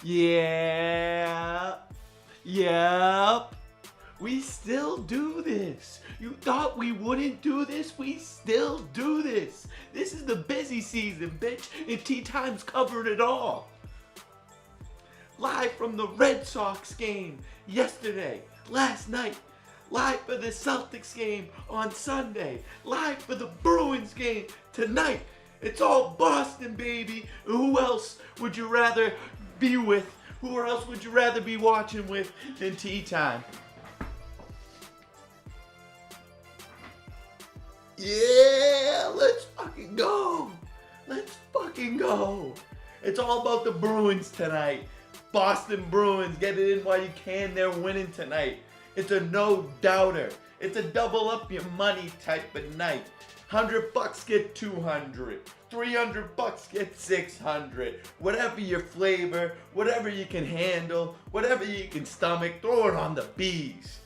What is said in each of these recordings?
Yeah. Yep. We still do this. You thought we wouldn't do this? We still do this. This is the busy season, bitch, and Tea Time's covered it all. Live from the Red Sox game yesterday, last night. Live for the Celtics game on Sunday. Live for the Bruins game tonight. It's all Boston, baby. Who else would you rather be with? Who else would you rather be watching with than Tea Time? Yeah, let's fucking go. Let's fucking go. It's all about the Bruins tonight. Boston Bruins, get it in while you can. They're winning tonight. It's a no doubter. It's a double up your money type of night. $100 get 200. $300 get 600. Whatever your flavor, whatever you can handle, whatever you can stomach, throw it on the bees.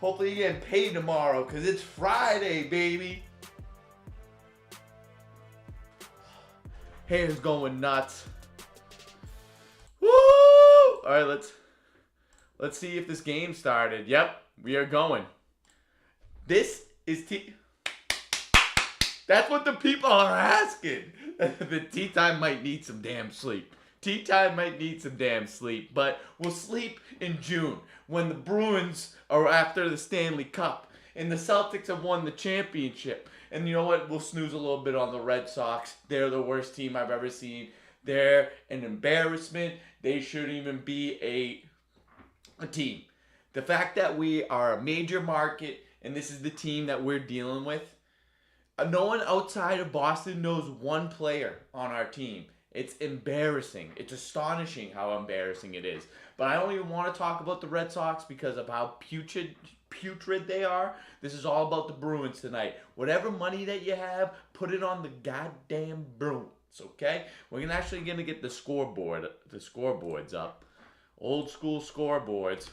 Hopefully you're getting paid tomorrow because it's Friday, baby. Hair's going nuts. Woo! All right, let's see if this game started. Yep, we are going. This is That's what the people are asking. The Tea Time might need some damn sleep. Tea Time might need some damn sleep, but we'll sleep in June when the Bruins are after the Stanley Cup and the Celtics have won the championship. And you know what? We'll snooze a little bit on the Red Sox. They're the worst team I've ever seen. They're an embarrassment. They shouldn't even be a team. The fact that we are a major market and this is the team that we're dealing with, no one outside of Boston knows one player on our team. It's embarrassing. It's astonishing how embarrassing it is. But I don't even want to talk about the Red Sox because of how putrid they are. This is all about the Bruins tonight. Whatever money that you have, put it on the goddamn Bruins, okay? We're actually going to get the scoreboards up. Old school scoreboards.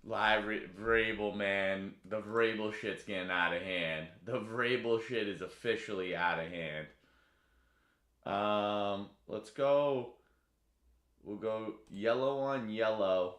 Live Vrabel, man. The Vrabel shit's getting out of hand. The Vrabel shit is officially out of hand. Let's go. We'll go yellow on yellow.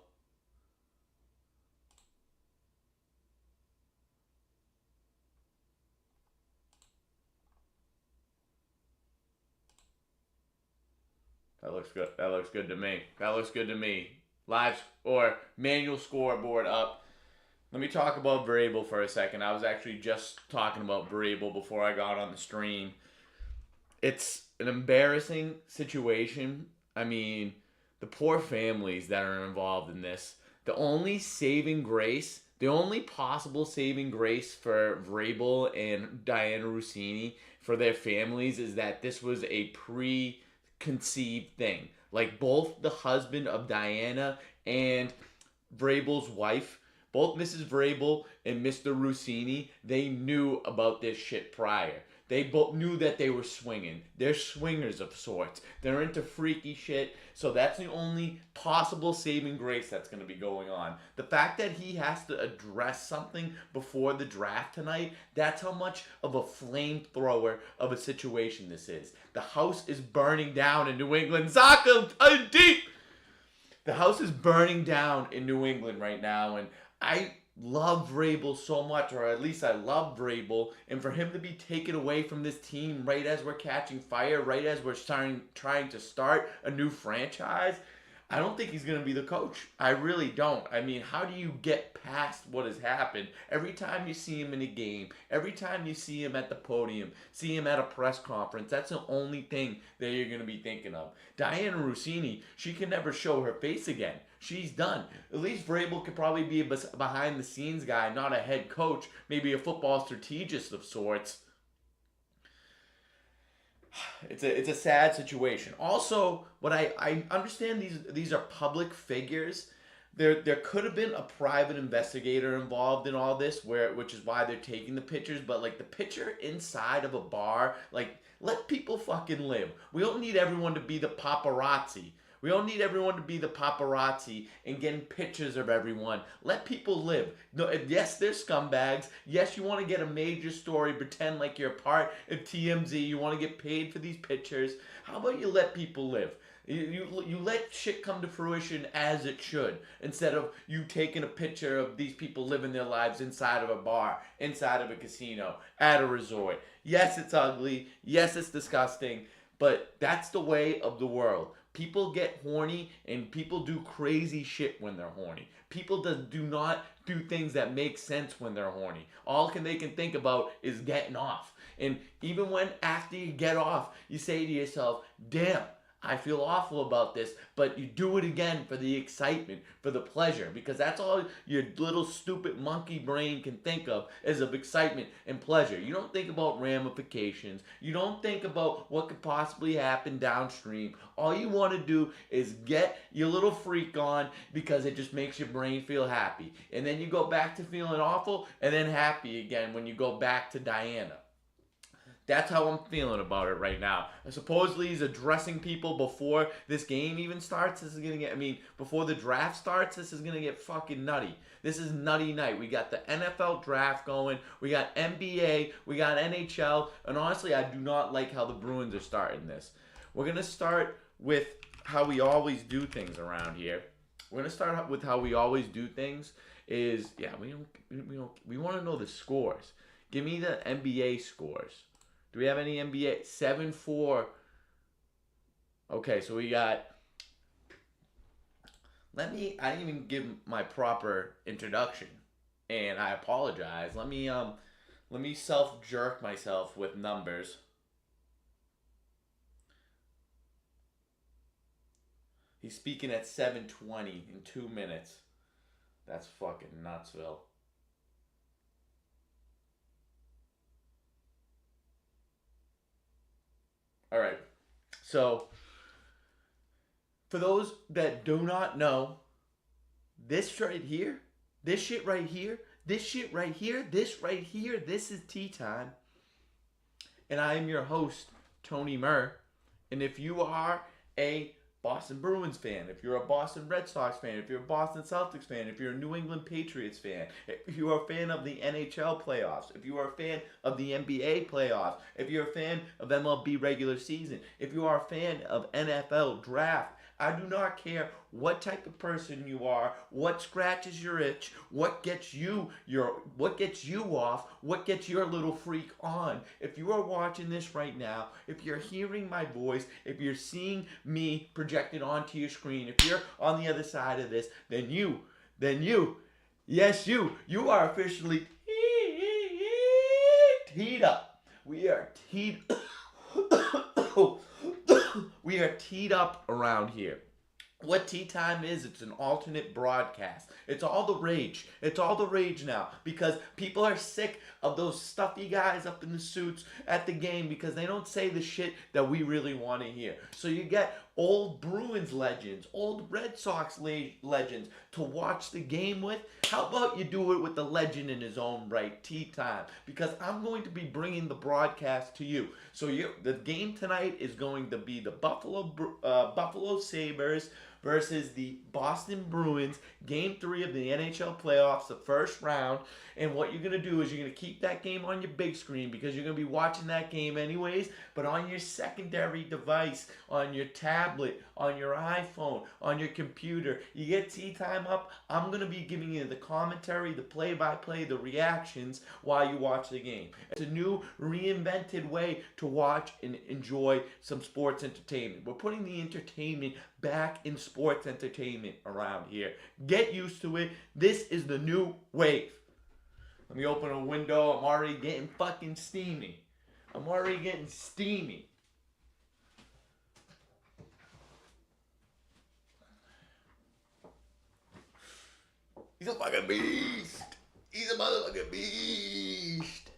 That looks good. That looks good to me. That looks good to me. Live or manual scoreboard up. Let me talk about Vrabel for a second. I was actually just talking about Vrabel before I got on the stream. It's an embarrassing situation. I mean, the poor families that are involved in this. The only saving grace, the only possible saving grace for Vrabel and Diana Rossini for their families is that this was a preconceived thing. Like both the husband of Diana and Vrabel's wife, both Mrs. Vrabel and Mr. Rossini, they knew about this shit prior. They both knew that they were swinging. They're swingers of sorts. They're into freaky shit. So that's the only possible saving grace that's going to be going on. The fact that he has to address something before the draft tonight, that's how much of a flamethrower of a situation this is. The house is burning down in New England. Zaka, deep! The house is burning down in New England right now, and I love Vrabel so much, or at least I love Vrabel, and for him to be taken away from this team right as we're catching fire, right as we're trying to start a new franchise, I don't think he's going to be the coach. I really don't. I mean, how do you get past what has happened? Every time you see him in a game, every time you see him at the podium, see him at a press conference, that's the only thing that you're going to be thinking of. Diana Rossini, she can never show her face again. She's done. At least Vrabel could probably be a behind-the-scenes guy, not a head coach, maybe a football strategist of sorts. it's a sad situation. Also, what I understand, these are public figures. There could have been a private investigator involved in all this, which is why they're taking the pictures. But like the picture inside of a bar, like let people fucking live. We don't need everyone to be the paparazzi. We don't need everyone to be the paparazzi and getting pictures of everyone. Let people live. No, yes, they're scumbags. Yes, you want to get a major story, pretend like you're part of TMZ. You want to get paid for these pictures. How about you let people live? You let shit come to fruition as it should, instead of you taking a picture of these people living their lives inside of a bar, inside of a casino, at a resort. Yes, it's ugly. Yes, it's disgusting. But that's the way of the world. People get horny and people do crazy shit when they're horny. People do not do things that make sense when they're horny. They can think about is getting off. And even when after you get off, you say to yourself, damn, I feel awful about this, but you do it again for the excitement, for the pleasure, because that's all your little stupid monkey brain can think of excitement and pleasure. You don't think about ramifications. You don't think about what could possibly happen downstream. All you want to do is get your little freak on because it just makes your brain feel happy. And then you go back to feeling awful and then happy again when you go back to Diana. That's how I'm feeling about it right now. Supposedly he's addressing people before this game even starts. This is gonna get, before the draft starts, this is gonna get fucking nutty. This is nutty night. We got the NFL draft going. We got NBA. We got NHL. And honestly, I do not like how the Bruins are starting this. We're gonna start with how we always do things around here. We're gonna start with how we always do things. We want to know the scores. Give me the NBA scores. Do we have any NBA? 7-4. Okay, so we got. I didn't even give my proper introduction, and I apologize. Let me self jerk myself with numbers. He's speaking at 7:20 in 2 minutes. That's fucking nutsville. All right. So, for those that do not know, this right here, this shit right here, this shit right here, this right here, this is tea time. And I am your host, Tony Murr. And if you are a Boston Bruins fan, if you're a Boston Red Sox fan, if you're a Boston Celtics fan, if you're a New England Patriots fan, if you are a fan of the NHL playoffs, if you are a fan of the NBA playoffs, if you're a fan of MLB regular season, if you are a fan of NFL draft, I do not care what type of person you are, what scratches your itch, what gets you off, what gets your little freak on. If you are watching this right now, if you're hearing my voice, if you're seeing me projected onto your screen, if you're on the other side of this, then you, yes you are officially teed up. We are teed we are teed up around here. What tea time is, it's an alternate broadcast. It's all the rage. It's all the rage now because people are sick of those stuffy guys up in the suits at the game because they don't say the shit that we really want to hear. So you get old Bruins legends, old Red Sox legends to watch the game with. How about you do it with the legend in his own right, tea time? Because I'm going to be bringing the broadcast to you. So the game tonight is going to be the Buffalo Sabres versus the Boston Bruins, Game 3 of the NHL playoffs, the first round. And what you're going to do is you're going to keep that game on your big screen because you're going to be watching that game anyways, but on your secondary device, on your tablet, on your iPhone, on your computer, you get tea time up. I'm going to be giving you the commentary, the play-by-play, the reactions while you watch the game. It's a new, reinvented way to watch and enjoy some sports entertainment. We're putting the entertainment back in sports entertainment around here. Get used to it. This is the new wave. Let me open a window. I'm already getting fucking steamy. I'm already getting steamy. He's a fucking beast. He's a motherfucking beast.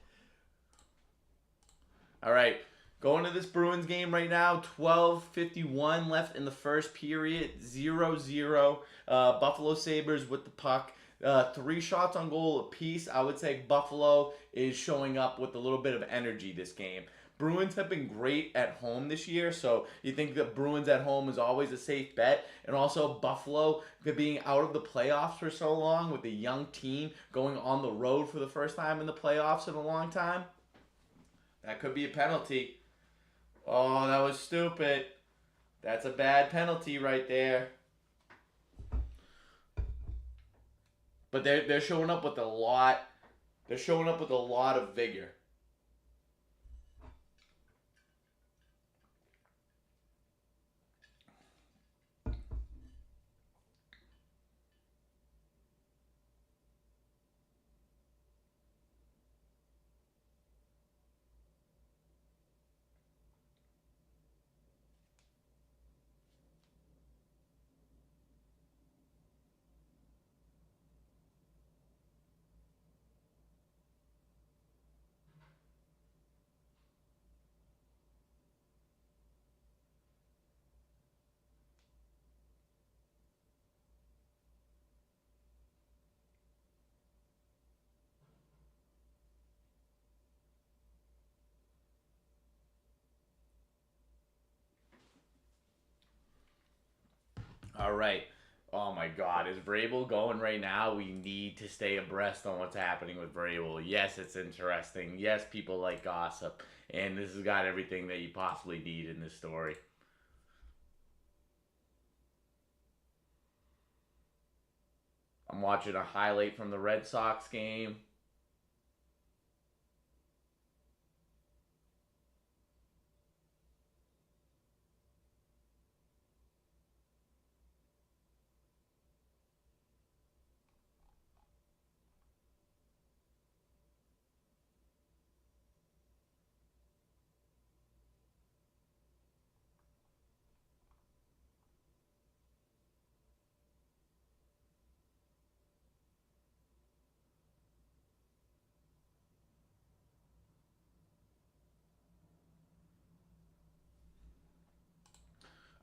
All right. Going to this Bruins game right now, 12:51 left in the first period, 0-0. Buffalo Sabres with the puck. 3 shots on goal apiece. I would say Buffalo is showing up with a little bit of energy this game. Bruins have been great at home this year, so you think that Bruins at home is always a safe bet. And also Buffalo being out of the playoffs for so long with a young team going on the road for the first time in the playoffs in a long time. That could be a penalty. Oh, that was stupid. That's a bad penalty right there. But they're showing up with a lot. They're showing up with a lot of vigor. All right. Oh my God, is Vrabel going right now? We need to stay abreast on what's happening with Vrabel. Yes, it's interesting. Yes, people like gossip, and this has got everything that you possibly need in this story. I'm watching a highlight from the Red Sox game.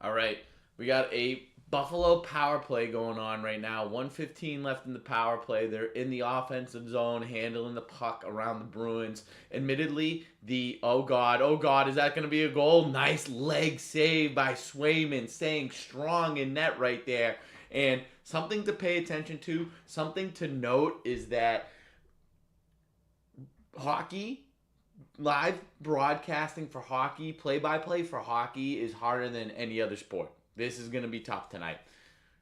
All right, we got a Buffalo power play going on right now. 1:15 left in the power play. They're in the offensive zone, handling the puck around the Bruins. Admittedly, oh god, is that going to be a goal? Nice leg save by Swayman, staying strong in net right there. And something to pay attention to, something to note is that hockey live broadcasting for hockey, play by play for hockey is harder than any other sport. This is going to be tough tonight.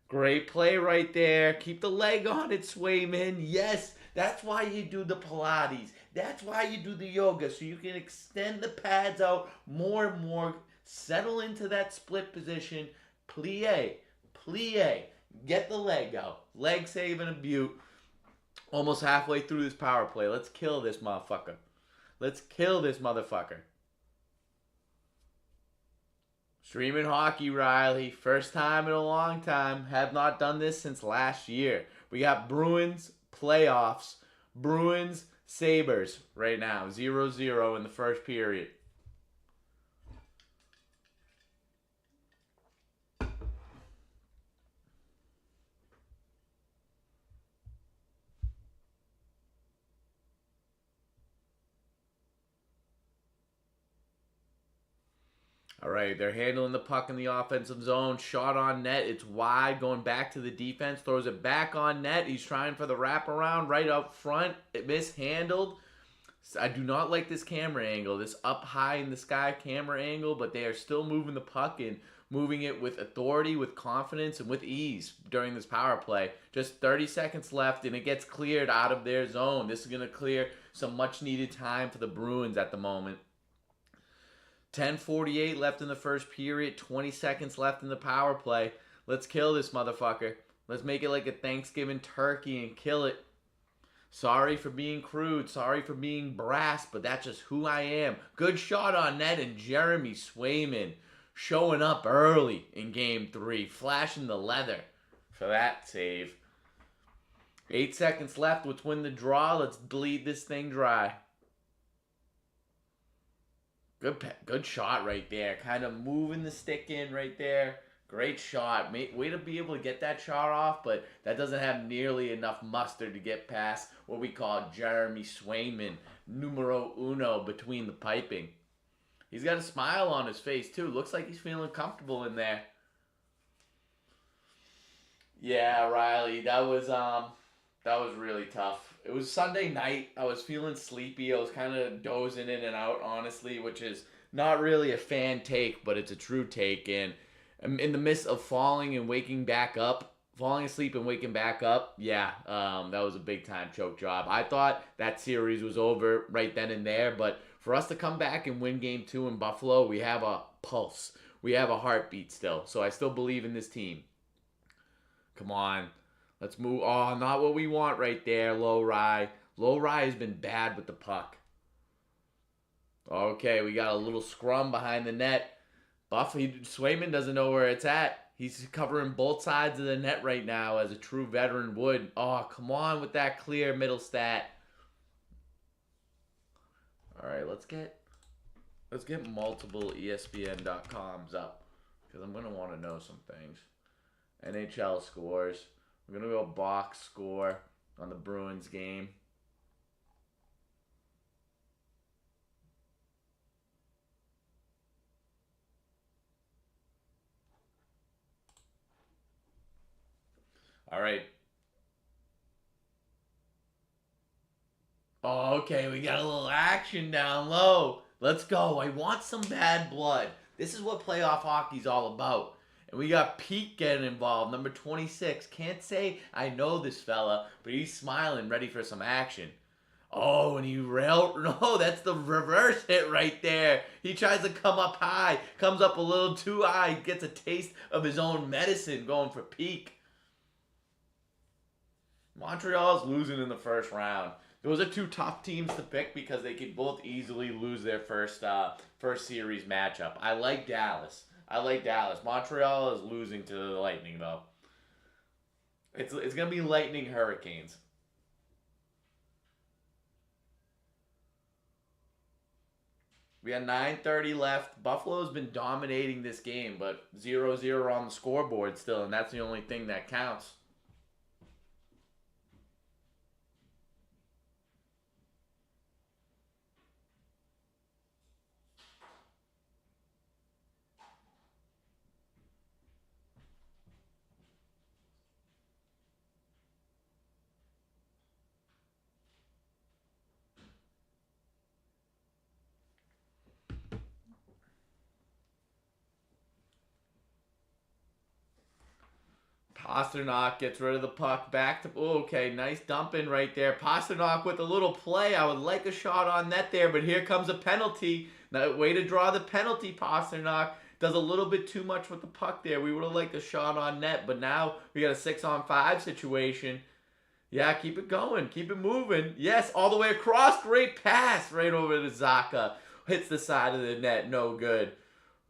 Great play right there. Keep the leg on it, Swayman. Yes, that's why you do the Pilates. That's why you do the yoga, so you can extend the pads out more and more. Settle into that split position. Plie. Plie. Get the leg out. Leg save and a beaut. Almost halfway through this power play. Let's kill this motherfucker. Let's kill this motherfucker. Streaming hockey, Riley. First time in a long time. Have not done this since last year. We got Bruins playoffs. Bruins Sabres right now. 0-0 in the first period. All right, they're handling the puck in the offensive zone. Shot on net. It's wide. Going back to the defense. Throws it back on net. He's trying for the wraparound right up front. It mishandled. I do not like this camera angle. This up high in the sky camera angle, but they are still moving the puck and moving it with authority, with confidence, and with ease during this power play. Just 30 seconds left, and it gets cleared out of their zone. This is going to clear some much-needed time for the Bruins at the moment. 10:48 left in the first period. 20 seconds left in the power play. Let's kill this motherfucker. Let's make it like a Thanksgiving turkey and kill it. Sorry for being crude. Sorry for being brass, but that's just who I am. Good shot on net, and Jeremy Swayman showing up early in Game 3. Flashing the leather for that save. 8 seconds left. Let's win the draw. Let's bleed this thing dry. Good shot right there. Kind of moving the stick in right there. Great shot. Way to be able to get that shot off, but that doesn't have nearly enough mustard to get past what we call Jeremy Swayman, numero uno between the piping. He's got a smile on his face too. Looks like he's feeling comfortable in there. Yeah, Riley, that was really tough. It was Sunday night. I was feeling sleepy. I was kind of dozing in and out, honestly, which is not really a fan take, but it's a true take. And in the midst of falling asleep and waking back up, yeah, that was a big time choke job. I thought that series was over right then and there, but for us to come back and win game two in Buffalo, we have a pulse. We have a heartbeat still. So I still believe in this team. Come on. Let's move. Oh, not what we want right there, Low Rye. Low Rye has been bad with the puck. Okay, we got a little scrum behind the net. Swayman doesn't know where it's at. He's covering both sides of the net right now as a true veteran would. Oh, come on with that clear middle stat. All right, let's get multiple ESPN.coms up because I'm going to want to know some things. NHL scores. We're going to go box score on the Bruins game. All right. Oh, okay, we got a little action down low. Let's go. I want some bad blood. This is what playoff hockey's all about. And we got Pete getting involved, number 26. Can't say I know this fella, but he's smiling, ready for some action. Oh, and no, that's the reverse hit right there. He tries to come up high, comes up a little too high, gets a taste of his own medicine going for Peak. Montreal's losing in the first round. Those are two tough teams to pick because they could both easily lose their first series matchup. I like Dallas. Montreal is losing to the Lightning though. It's gonna be Lightning Hurricanes. We got 9:30 left. Buffalo's been dominating this game, but 0-0 on the scoreboard still, and that's the only thing that counts. Pasternak gets rid of the puck back to. Oh, okay, nice dumping right there. Pasternak with a little play. I would like a shot on net there, but here comes a penalty. Now, way to draw the penalty, Pasternak. Does a little bit too much with the puck there. We would have liked a shot on net, but now we got a 6-on-5 situation. Yeah, keep it going. Keep it moving. Yes, all the way across. Great pass right over to Zaka. Hits the side of the net. No good.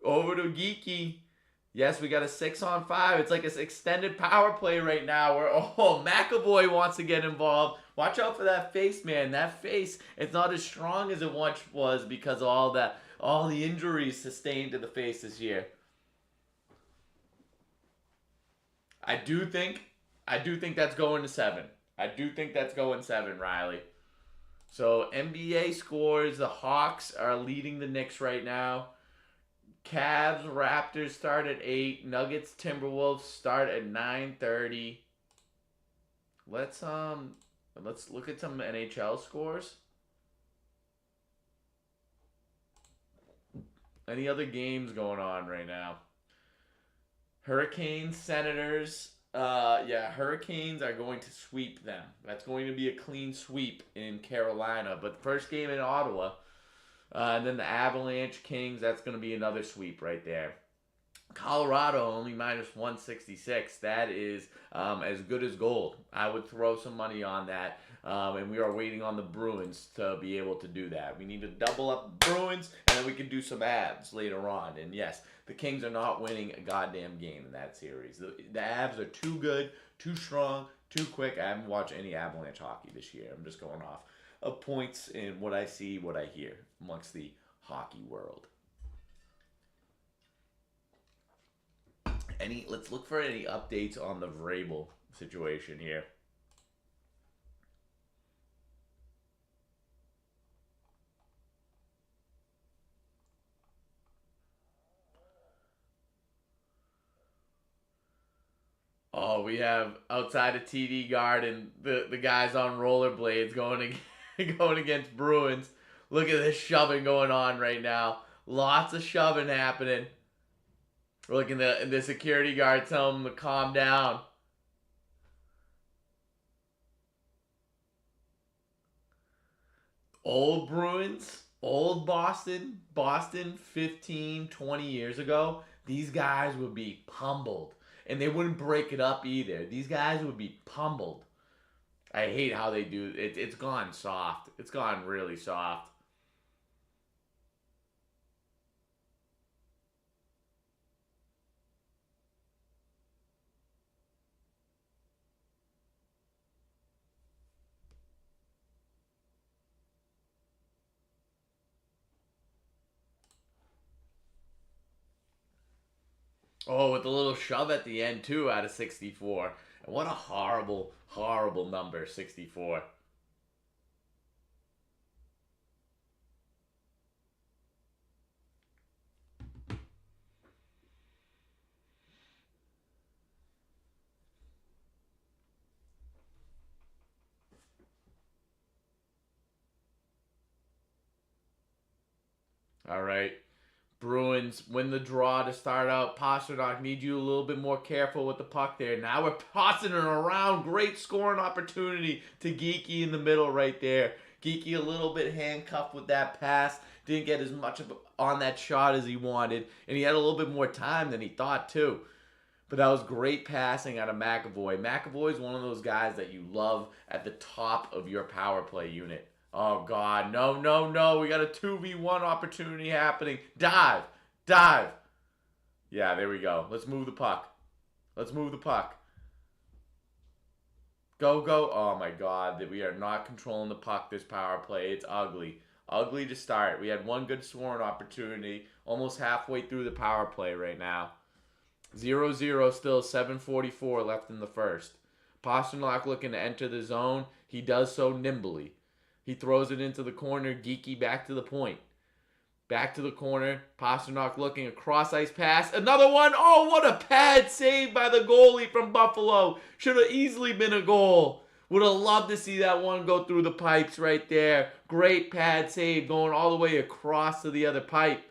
Over to Geeky. Yes, we got a 6-on-5. It's like an extended power play right now where, McAvoy wants to get involved. Watch out for that face, man. That face, it's not as strong as it once was because of all the injuries sustained to the face this year. I do think that's going to 7. I do think that's going 7, Riley. So NBA scores, the Hawks are leading the Knicks right now. Cavs, Raptors start at 8. Nuggets, Timberwolves start at 9:30. Let's look at some NHL scores. Any other games going on right now? Hurricanes, Senators. Hurricanes are going to sweep them. That's going to be a clean sweep in Carolina. But the first game in Ottawa. And then the Avalanche, Kings, that's going to be another sweep right there. Colorado only minus 166. That is as good as gold. I would throw some money on that. And we are waiting on the Bruins to be able to do that. We need to double up Bruins, and then we can do some Avs later on. And yes, the Kings are not winning a goddamn game in that series. The Avs are too good, too strong, too quick. I haven't watched any Avalanche hockey this year. I'm just going off of points and what I see, what I hear amongst the hockey world. Let's look for any updates on the Vrabel situation here. Oh, we have outside of TD Garden the guys on rollerblades going against Bruins. Look at this shoving going on right now. Lots of shoving happening. We're looking at the security guard telling them to calm down. Old Bruins, old Boston 15, 20 years ago, these guys would be pummeled. And they wouldn't break it up either. These guys would be pummeled. I hate how they do it. It's gone soft. It's gone really soft. Oh, with a little shove at the end too out of 64. And what a horrible, horrible number, 64. All right. Bruins win the draw to start out. Pasternak, need you a little bit more careful with the puck there. Now we're tossing it around. Great scoring opportunity to Geeky in the middle right there. Geeky a little bit handcuffed with that pass. Didn't get as much on that shot as he wanted. And he had a little bit more time than he thought too. But that was great passing out of McAvoy. McAvoy is one of those guys that you love at the top of your power play unit. Oh, God. No, no, no. We got a 2v1 opportunity happening. Dive. Dive. Yeah, there we go. Let's move the puck. Let's move the puck. Go, go. Oh, my God. We are not controlling the puck this power play. It's ugly. Ugly to start. We had one good scoring opportunity almost halfway through the power play right now. 0-0 still. 7:44 left in the first. Pasternak looking to enter the zone. He does so nimbly. He throws it into the corner. Geeky back to the point. Back to the corner. Pasternak looking. A cross-ice pass. Another one. Oh, what a pad save by the goalie from Buffalo. Should have easily been a goal. Would have loved to see that one go through the pipes right there. Great pad save going all the way across to the other pipe.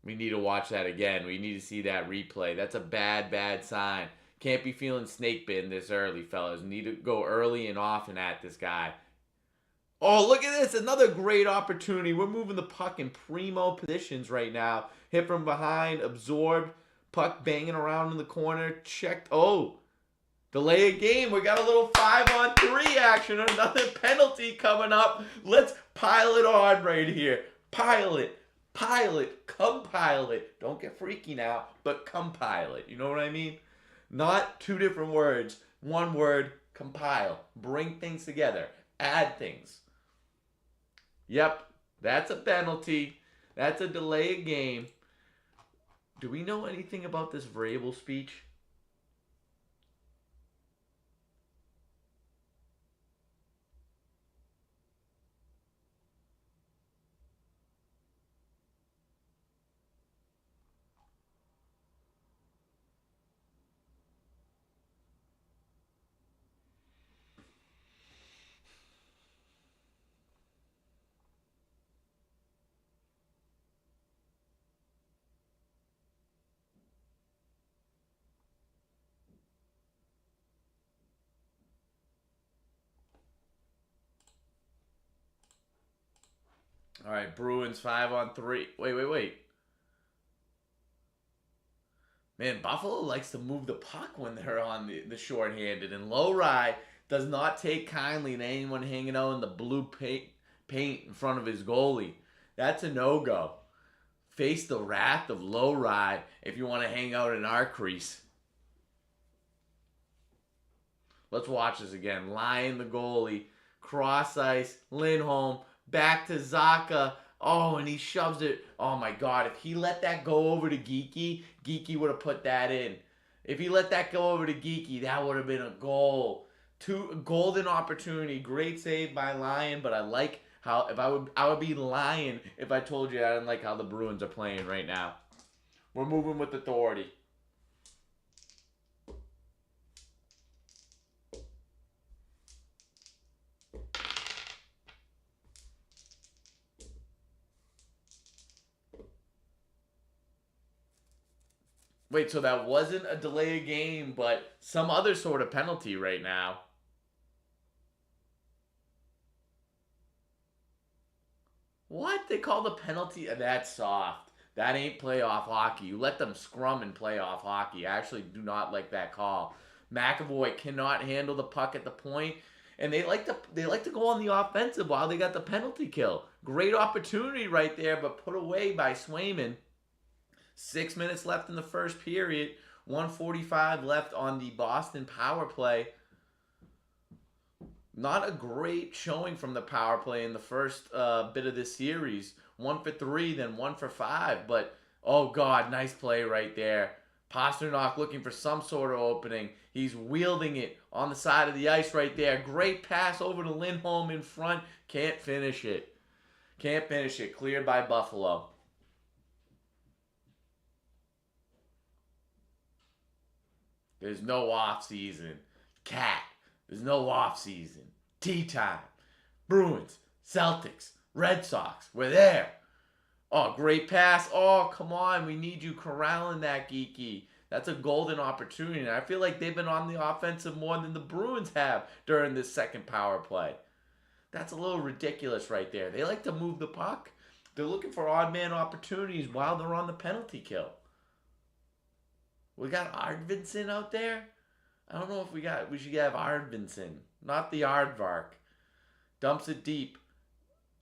We need to watch that again. We need to see that replay. That's a bad, bad sign. Can't be feeling snake bitten this early, fellas. Need to go early and often at this guy. Oh, look at this. Another great opportunity. We're moving the puck in primo positions right now. Hit from behind, absorbed. Puck banging around in the corner. Checked. Oh, delay a game. We got a little 5-on-3 action. Another penalty coming up. Let's pile it on right here. Pile it. Pilot, compile it. Don't get freaky now, but compile it. You know what I mean? Not two different words. One word, compile. Bring things together. Add things. Yep, that's a penalty. That's a delay of game. Do we know anything about this Vrabel speech? All right, Bruins 5-on-3. Wait. Man, Buffalo likes to move the puck when they're on the shorthanded, and Lowry does not take kindly to anyone hanging out in the blue paint in front of his goalie. That's a no-go. Face the wrath of Lowry if you want to hang out in our crease. Let's watch this again. Lyon, the goalie, cross ice, Lindholm, back to Zaka. Oh, and he shoves it. Oh my God! If he let that go over to Geeky, Geeky would have put that in. If he let that go over to Geeky, that would have been a goal. Two golden opportunity. Great save by Lyon, but I like how if I would be lying if I told you I didn't like how the Bruins are playing right now. We're moving with authority. Wait, so that wasn't a delay of game, but some other sort of penalty right now. What? They call the penalty? That's soft. That ain't playoff hockey. You let them scrum in playoff hockey. I actually do not like that call. McAvoy cannot handle the puck at the point, and they like to go on the offensive while they got the penalty kill. Great opportunity right there, but put away by Swayman. 6 minutes left in the first period. 145 left on the Boston power play. Not a great showing from the power play in the first bit of this series. 1 for 3, then 1 for 5. But, oh, God, nice play right there. Pasternak looking for some sort of opening. He's wielding it on the side of the ice right there. Great pass over to Lindholm in front. Can't finish it. Can't finish it. Cleared by Buffalo. There's no off season. Cat. There's no off season. Tea time. Bruins. Celtics. Red Sox. We're there. Oh, great pass. Oh, come on. We need you corralling that, Geeky. That's a golden opportunity. And I feel like they've been on the offensive more than the Bruins have during this second power play. That's a little ridiculous right there. They like to move the puck. They're looking for odd man opportunities while they're on the penalty kill. We got Ardvinson out there. I don't know if we should have Ardvinson, not the Aardvark. Dumps it deep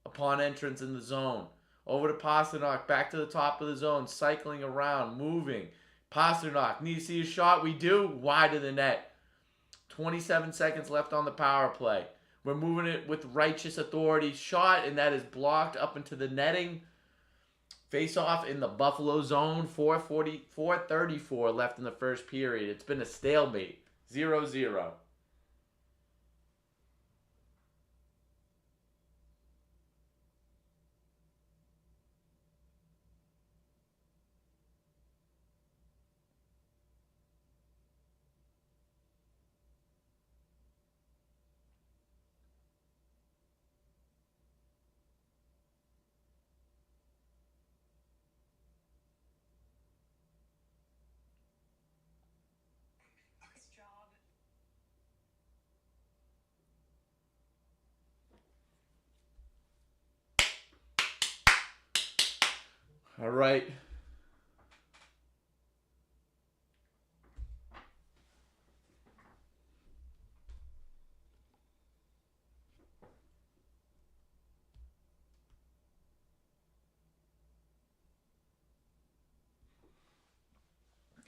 upon entrance in the zone. Over to Pasternak, back to the top of the zone, cycling around, moving. Pasternak, need to see a shot? We do. Wide of the net. 27 seconds left on the power play. We're moving it with righteous authority. Shot, and that is blocked up into the netting. Face off in the Buffalo zone. 4:34 left in the first period. It's been a stalemate. 0-0. All right.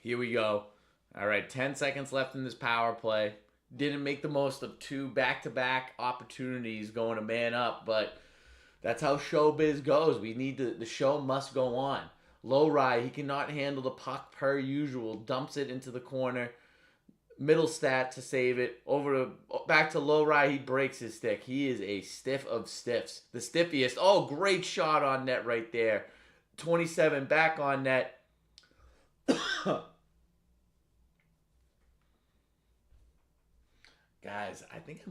Here we go. All right, 10 seconds left in this power play. Didn't make the most of two back-to-back opportunities going a man up, but that's how showbiz goes. The show must go on. Low ride, he cannot handle the puck per usual. Dumps it into the corner. Middle stat to save it. Back to low ride, he breaks his stick. He is a stiff of stiffs. The stiffiest. Oh, great shot on net right there. 27 back on net. Guys, I think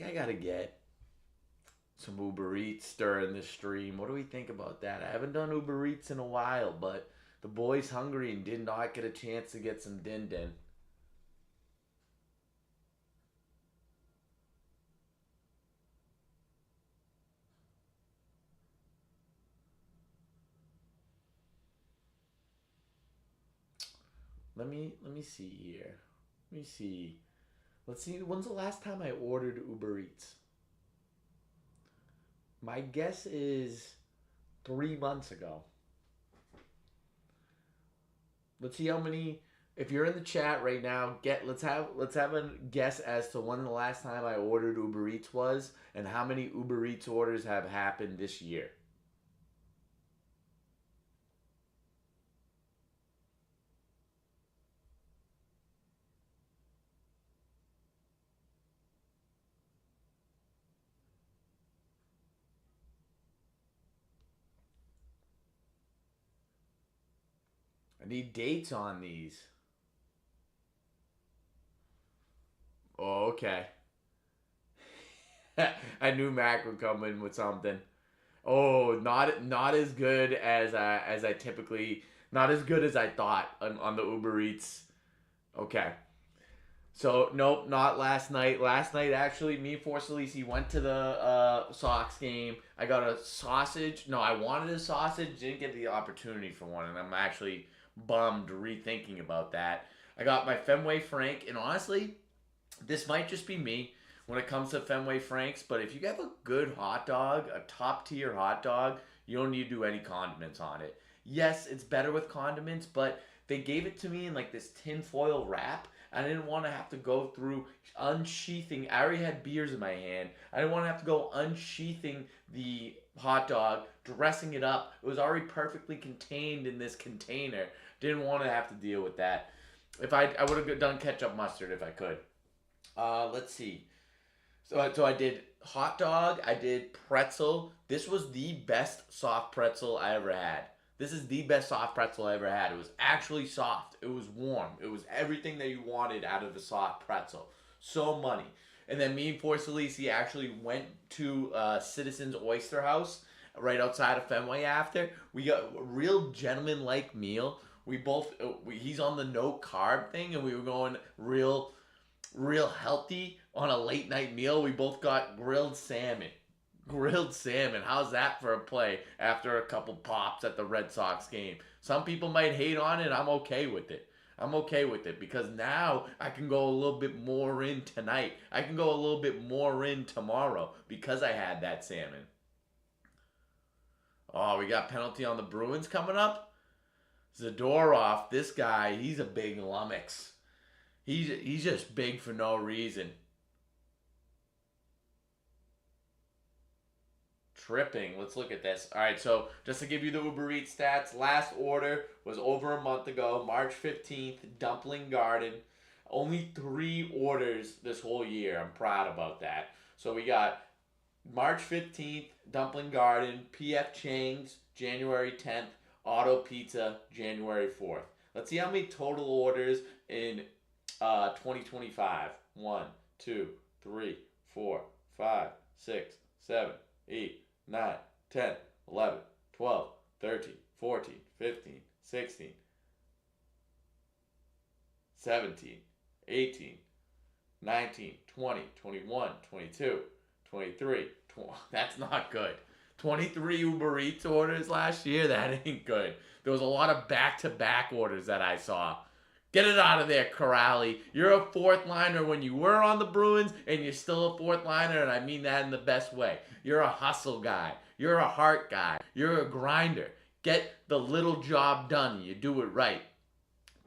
I gotta get some Uber Eats stirring this stream. What do we think about that? I haven't done Uber Eats in a while, but the boy's hungry and did not get a chance to get some din din. Let me see here. Let me see. Let's see. When's the last time I ordered Uber Eats? My guess is 3 months ago. Let's see how many If you're in the chat right now, let's have a guess as to when the last time I ordered Uber Eats was, and how many Uber Eats orders have happened this year. I need dates on these. Oh, okay. I knew Mac would come in with something. Oh, not as good as I typically, not as good as I thought on the Uber Eats. Okay. So nope, not last night. Last night actually, me and Forsalisi went to the Sox game. I got a sausage. No, I wanted a sausage. Didn't get the opportunity for one, and I'm actually bummed rethinking about that. I got my Fenway Frank, and honestly, this might just be me when it comes to Fenway Franks, but if you have a good hot dog, a top tier hot dog, you don't need to do any condiments on it. Yes, it's better with condiments, but they gave it to me in like this tinfoil wrap. I didn't want to have to go through unsheathing. I already had beers in my hand. I didn't want to have to go unsheathing the hot dog, dressing it up. It was already perfectly contained in this container. Didn't want to have to deal with that. If I would have done ketchup mustard if I could. Let's see. So I did hot dog. I did pretzel. This was the best soft pretzel I ever had. This is the best soft pretzel I ever had. It was actually soft. It was warm. It was everything that you wanted out of a soft pretzel. So money. And then me and Forsalisi actually went to Citizens Oyster House right outside of Fenway after. We got a real gentleman like meal. We both, he's on the no carb thing, and we were going real healthy on a late night meal. We both got grilled salmon. Grilled salmon. How's that for a play after a couple pops at the Red Sox game? Some people might hate on it. I'm okay with it. I'm okay with it because now I can go a little bit more in tonight. I can go a little bit more in tomorrow because I had that salmon. Oh, we got penalty on the Bruins coming up. Zadorov, this guy, he's a big lummox. He's just big for no reason. Tripping. Let's look at this. All right, so just to give you the Uber Eats stats, last order was over a month ago, March 15th, Dumpling Garden. Only 3 orders this whole year. I'm proud about that. So we got March 15th, Dumpling Garden, PF Chang's, January 10th, Auto Pizza, January 4th. Let's see how many total orders in 2025. 1, 2, 3, 4, 5, 6, 7, 8, 9, 10, 11, 12, 13, 14, 15, 16, 17, 18, 19, 20, 21, 22, 23. That's not good. 23 Uber Eats orders last year? That ain't good. There was a lot of back to back orders that I saw. Get it out of there, Corrali. You're a fourth liner when you were on the Bruins, and you're still a fourth liner, and I mean that in the best way. You're a hustle guy. You're a heart guy. You're a grinder. Get the little job done. You do it right.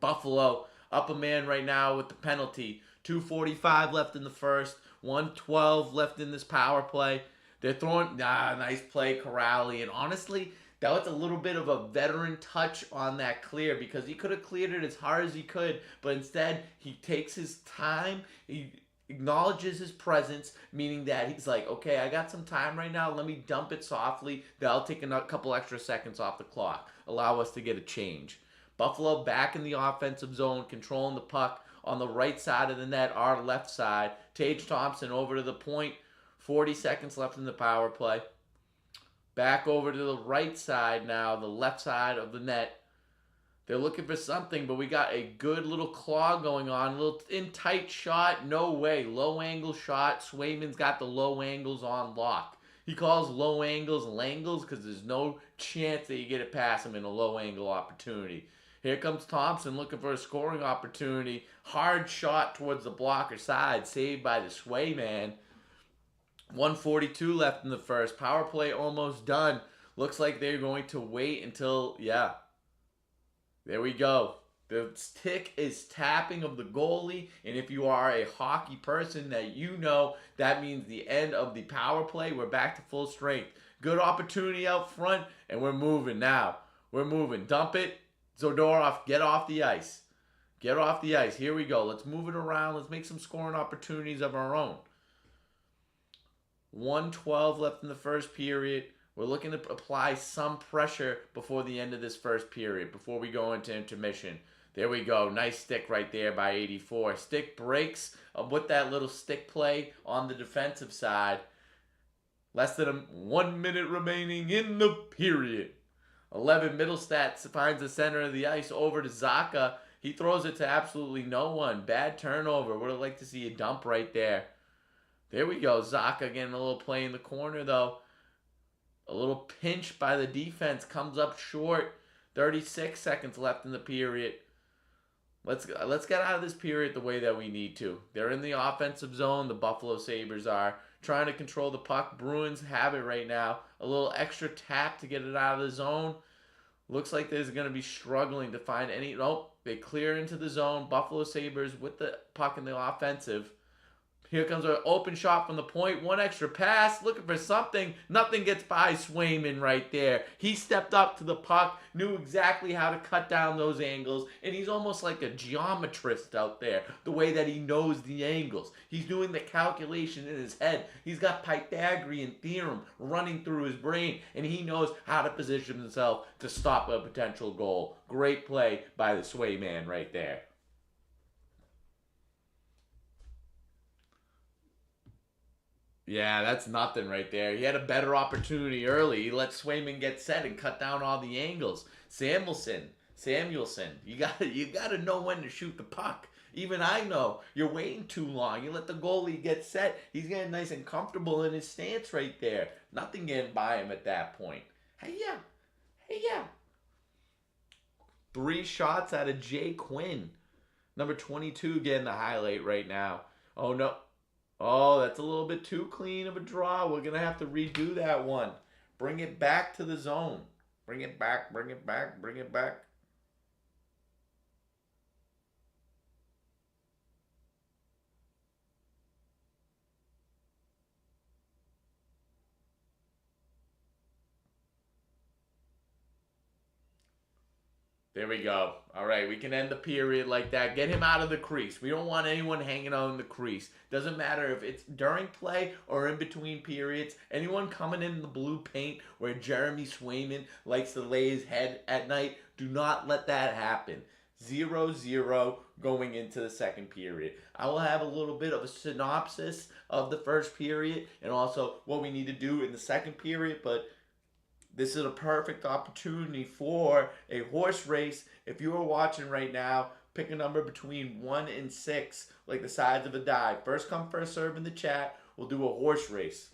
Buffalo up a man right now with the penalty. 2:45 left in the first. 1:12 left in this power play. They're throwing nice play, Corrali, and honestly, that was a little bit of a veteran touch on that clear because he could have cleared it as hard as he could, but instead he takes his time. He acknowledges his presence, meaning that he's like, okay, I got some time right now. Let me dump it softly. That'll take a couple extra seconds off the clock. Allow us to get a change. Buffalo back in the offensive zone, controlling the puck on the right side of the net, our left side. Tage Thompson over to the point. 40 seconds left in the power play. Back over to the right side now, the left side of the net. They're looking for something, but we got a good little claw going on. A little in tight shot. No way. Low angle shot. Swayman's got the low angles on lock. He calls low angles langles because there's no chance that you get it past him in a low angle opportunity. Here comes Thompson looking for a scoring opportunity. Hard shot towards the blocker side. Saved by the Swayman. 1:42 left in the first. Power play almost done. Looks like they're going to wait until, yeah. There we go. The tick is tapping of the goalie, and if you are a hockey person that you know, that means the end of the power play. We're back to full strength. Good opportunity out front, and we're moving now. We're moving. Dump it. Zadorov, get off the ice. Get off the ice. Here we go. Let's move it around. Let's make some scoring opportunities of our own. 1:12 left in the first period. We're looking to apply some pressure before the end of this first period, before we go into intermission. There we go. Nice stick right there by 84. Stick breaks with that little stick play on the defensive side. Less than 1 minute remaining in the period. 11, Middlestat finds the center of the ice over to Zacha. He throws it to absolutely no one. Bad turnover. Would have liked to see a dump right there. There we go. Zacha getting a little play in the corner, though. A little pinch by the defense. Comes up short. 36 seconds left in the period. Let's get out of this period the way that we need to. They're in the offensive zone. The Buffalo Sabres are trying to control the puck. Bruins have it right now. A little extra tap to get it out of the zone. Looks like they're going to be struggling to find any... Nope. They clear into the zone. Buffalo Sabres with the puck in the offensive. Here comes an open shot from the point. One extra pass. Looking for something. Nothing gets by Swayman right there. He stepped up to the puck. Knew exactly how to cut down those angles. And he's almost like a geometrist out there. The way that he knows the angles. He's doing the calculation in his head. He's got Pythagorean theorem running through his brain. And he knows how to position himself to stop a potential goal. Great play by the Swayman right there. Yeah, that's nothing right there. He had a better opportunity early. He let Swayman get set and cut down all the angles. Samuelson, you gotta know when to shoot the puck. Even I know. You're waiting too long. You let the goalie get set. He's getting nice and comfortable in his stance right there. Nothing getting by him at that point. Hey yeah. 3 shots out of Jay Quinn. Number 22 getting the highlight right now. Oh no. Oh, that's a little bit too clean of a draw. We're going to have to redo that one. Bring it back to the zone. Bring it back. There we go. All right, we can end the period like that. Get him out of the crease. We don't want anyone hanging out in the crease. Doesn't matter if it's during play or in between periods. Anyone coming in the blue paint where Jeremy Swayman likes to lay his head at night, do not let that happen. 0-0 going into the second period. I will have a little bit of a synopsis of the first period and also what we need to do in the second period, but this is a perfect opportunity for a horse race. If you are watching right now, pick a number between 1 and 6, like the size of a die. First come, first serve in the chat. We'll do a horse race.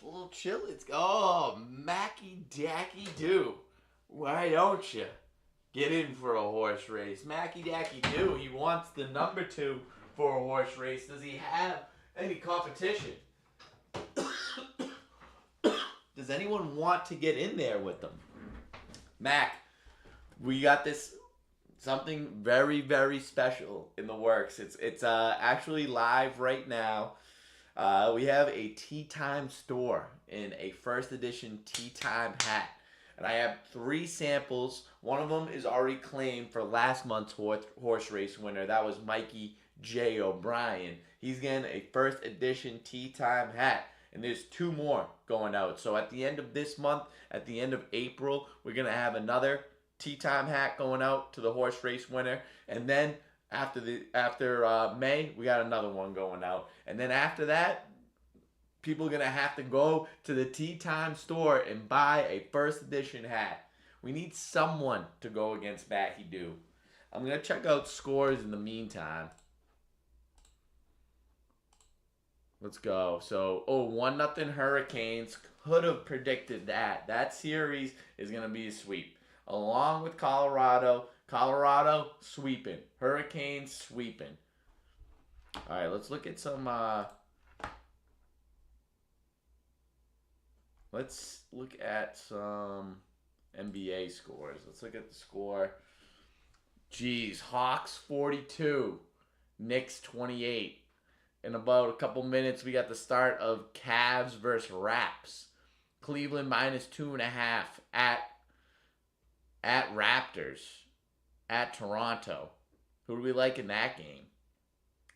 A little chill. Oh, Mackie Dacky do. Why don't you get in for a horse race? Mackie Dacky do. He wants the number 2 for a horse race. Does he have any competition? Does anyone want to get in there with them? Mac, we got this something very, very special in the works. It's actually live right now. We have a Tea Time store in a first edition Tea Time hat. and I have 3 samples. One of them is already claimed for last month's horse race winner. That was Mikey J. O'Brien. He's getting a first edition Tea Time hat. And there's 2 more going out. So at the end of this month, at the end of April, we're going to have another Tea Time hat going out to the horse race winner. And then after May, we got another one going out. And then after that, people are going to have to go to the Tea Time store and buy a first edition hat. We need someone to go against Mackie Doo. I'm going to check out scores in the meantime. Let's go. So, 1-0 Hurricanes. Could have predicted that. That series is going to be a sweep. Along with Colorado. Colorado sweeping. Hurricanes sweeping. All right, let's look at some... let's look at some NBA scores. Let's look at the score. Jeez, Hawks 42. Knicks 28. In about a couple minutes, we got the start of Cavs versus Raps. Cleveland -2.5 at Raptors. At Toronto. Who do we like in that game?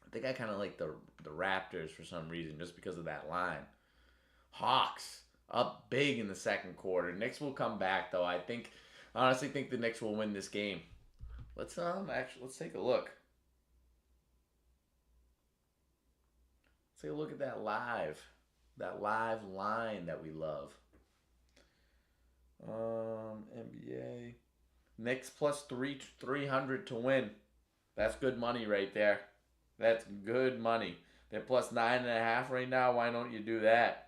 I think I kind of like the Raptors for some reason, just because of that line. Hawks up big in the second quarter. Knicks will come back though. I honestly think the Knicks will win this game. Let's take a look. Let's take a look at that live line that we love. NBA Knicks plus 300 to win. That's good money right there. That's good money. They're plus 9.5 right now. Why don't you do that?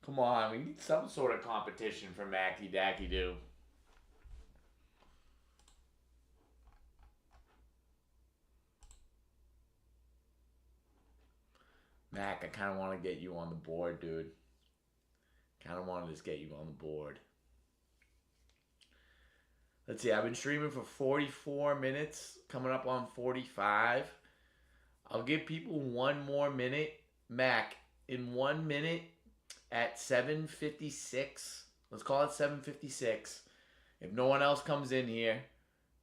Come on, we need some sort of competition for Mackie Dacky Doo. Mac, I kind of want to get you on the board, dude. Kind of want to just get you on the board. Let's see, I've been streaming for 44 minutes, coming up on 45. I'll give people 1 more minute. Mac, in 1 minute at 7:56, let's call it 7:56. If no one else comes in here,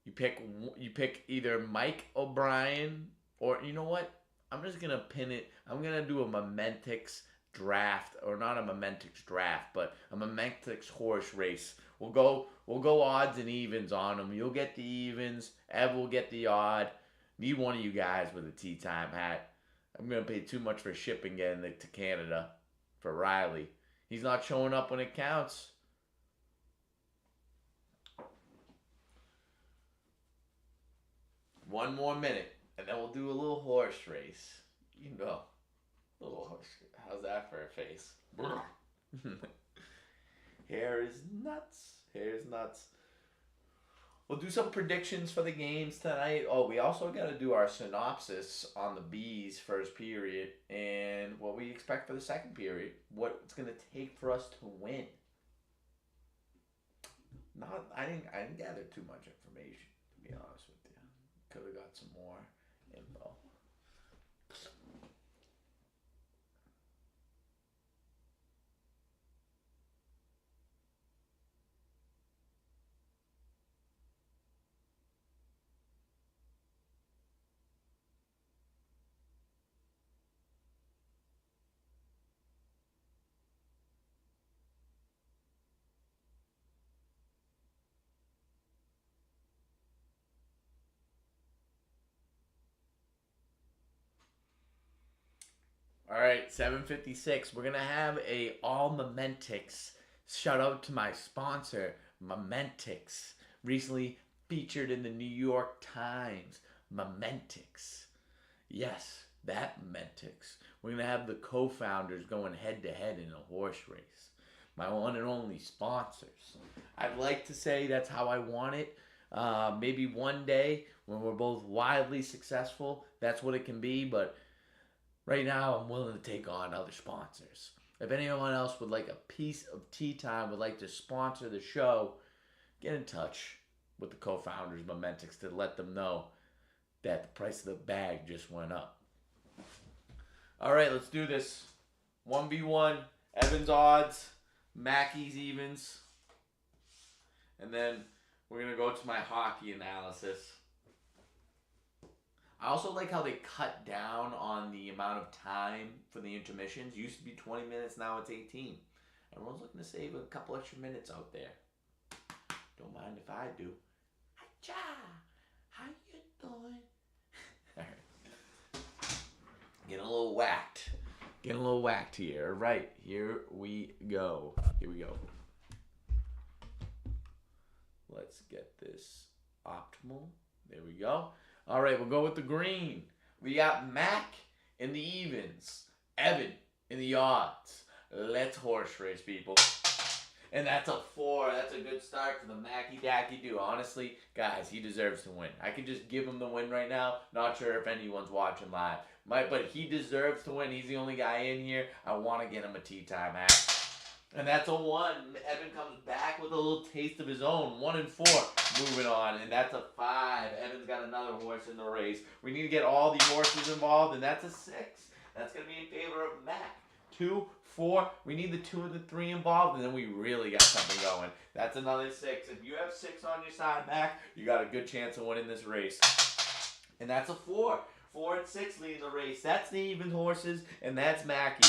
you pick either Mike O'Brien or, you know what? I'm just going to pin it. I'm going to do a Momentix draft, or not a Momentix draft, but a Momentix horse race. We'll go odds and evens on them. You'll get the evens. Ev will get the odd. Need one of you guys with a Tea Time hat. I'm going to pay too much for shipping getting it to Canada for Riley. He's not showing up when it counts. One more minute, and then we'll do a little horse race. You know, a little horse. How's that for a face? Hair is nuts. Hair is nuts. We'll do some predictions for the games tonight. Oh, we also got to do our synopsis on the Bees first period and what we expect for the second period. What it's going to take for us to win. I didn't gather too much information, to be honest with you. Could have got some more info. All right, 7:56. We're gonna have a all Momentix. Shout out to my sponsor, Momentix. Recently featured in the New York Times. Momentix. Yes, that Momentix. We're gonna have the co-founders going head to head in a horse race. My one and only sponsors. I'd like to say that's how I want it. Maybe one day when we're both wildly successful, that's what it can be. But right now, I'm willing to take on other sponsors. If anyone else would like a piece of tea time, would like to sponsor the show, get in touch with the co-founders Momentix to let them know that the price of the bag just went up. All right, let's do this. 1v1, Evans odds, Mackey's evens, and then we're going to go to my hockey analysis. I also like how they cut down on the amount of time for the intermissions. Used to be 20 minutes, now it's 18. Everyone's looking to save a couple extra minutes out there. Don't mind if I do. Hi, how you doing? All right. Getting a little whacked. Getting a little whacked here. All right, here we go. Here we go. Let's get this optimal. There we go. All right, we'll go with the green. We got Mac in the evens, Evan in the odds. Let's horse race, people. And that's a 4. That's a good start for the Mackey Dacky do. Honestly, guys, he deserves to win. I could just give him the win right now. Not sure if anyone's watching live. But he deserves to win. He's the only guy in here. I want to get him a tea time act. And that's a 1. Evan comes back with a little taste of his own. 1 and 4. Moving on. And that's a 5. Evan's got another horse in the race. We need to get all the horses involved. And that's a 6. That's going to be in favor of Mac. 2, 4. We need the 2 and the 3 involved. And then we really got something going. That's another 6. If you have 6 on your side, Mac, you got a good chance of winning this race. And that's a 4. 4 and 6 lead the race. That's the even horses. And that's Mackey.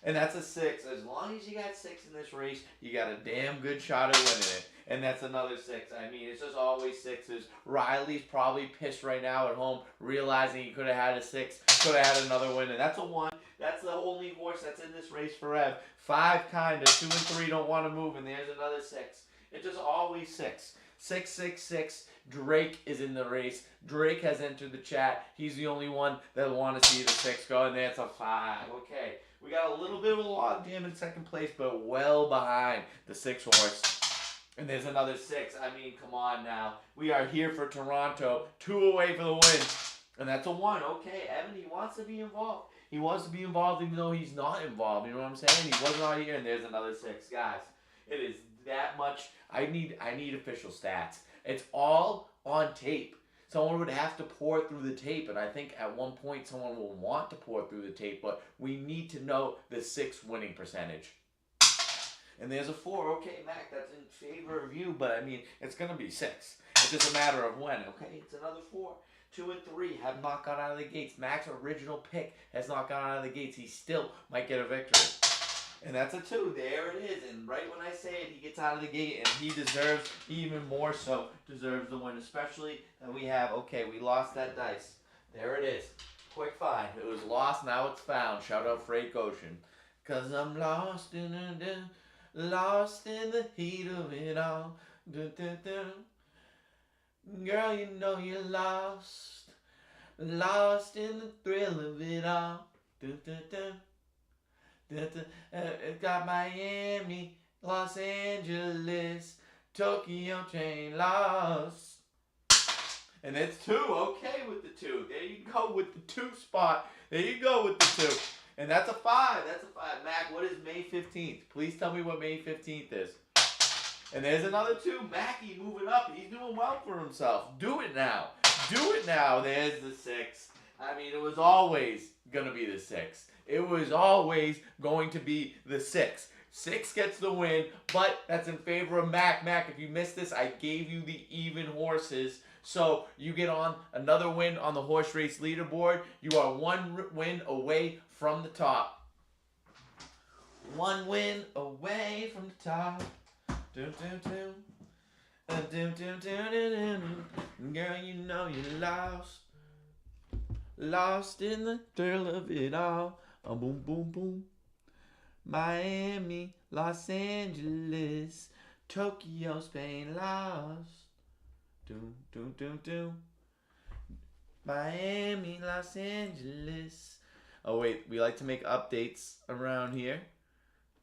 And that's a 6. As long as you got 6 in this race, you got a damn good shot at winning it. And that's another 6. I mean, it's just always 6s. Riley's probably pissed right now at home, realizing he could have had a 6, could have had another win. And that's a 1. That's the only horse that's in this race for Ev. 5 kind of. 2 and 3 don't want to move. And there's another 6. It's just always 6. 6, 6, 6. Drake is in the race. Drake has entered the chat. He's the only one that will want to see the 6 go. And that's a 5. Okay. We got a little bit of a log jam in second place, but well behind the 6 horse. And there's another 6. I mean, come on now. We are here for Toronto. 2 away for the win. And that's a 1. Okay, Evan, he wants to be involved. He wants to be involved even though he's not involved. You know what I'm saying? He wasn't on here, and there's another 6. Guys, it is that much. I need official stats. It's all on tape. Someone would have to pour through the tape, and I think at one point someone will want to pour through the tape, but we need to know the 6 winning percentage. And there's a 4. Okay, Mac, that's in favor of you, but I mean, it's going to be 6. It's just a matter of when, okay? It's another 4. 2 and 3 have not got out of the gates. Mac's original pick has not got out of the gates. He still might get a victory. And that's a 2. There it is. And right when I say it, he gets out of the gate, and he deserves, even more so, deserves the win. Especially that we have, okay, we lost that dice. There it is. Quick find. It was lost, now it's found. Shout out Frank Ocean. 'Cause I'm lost in the heat of it all. Girl, you know you're lost. Lost in the thrill of it all. It got Miami, Los Angeles, Tokyo chain lost. And it's 2. Okay with the 2. There you go with the 2 spot. There you go with the 2. And that's a 5. That's a 5. Mac, what is May 15th? Please tell me what May 15th is. And there's another 2. Mackey moving up. He's doing well for himself. Do it now. Do it now. There's the 6. I mean, it was always going to be the 6. It was always going to be the 6. 6 gets the win, but that's in favor of Mac. Mac, if you missed this, I gave you the even horses. So you get on another win on the horse race leaderboard. You are 1 win away from the top. 1 win away from the top. Girl, you know you're lost. Lost in the thrill of it all. Boom, boom, boom. Miami, Los Angeles, Tokyo, Spain, Laos. Doom, doom, doom, doom. Miami, Los Angeles. Oh, wait, we like to make updates around here.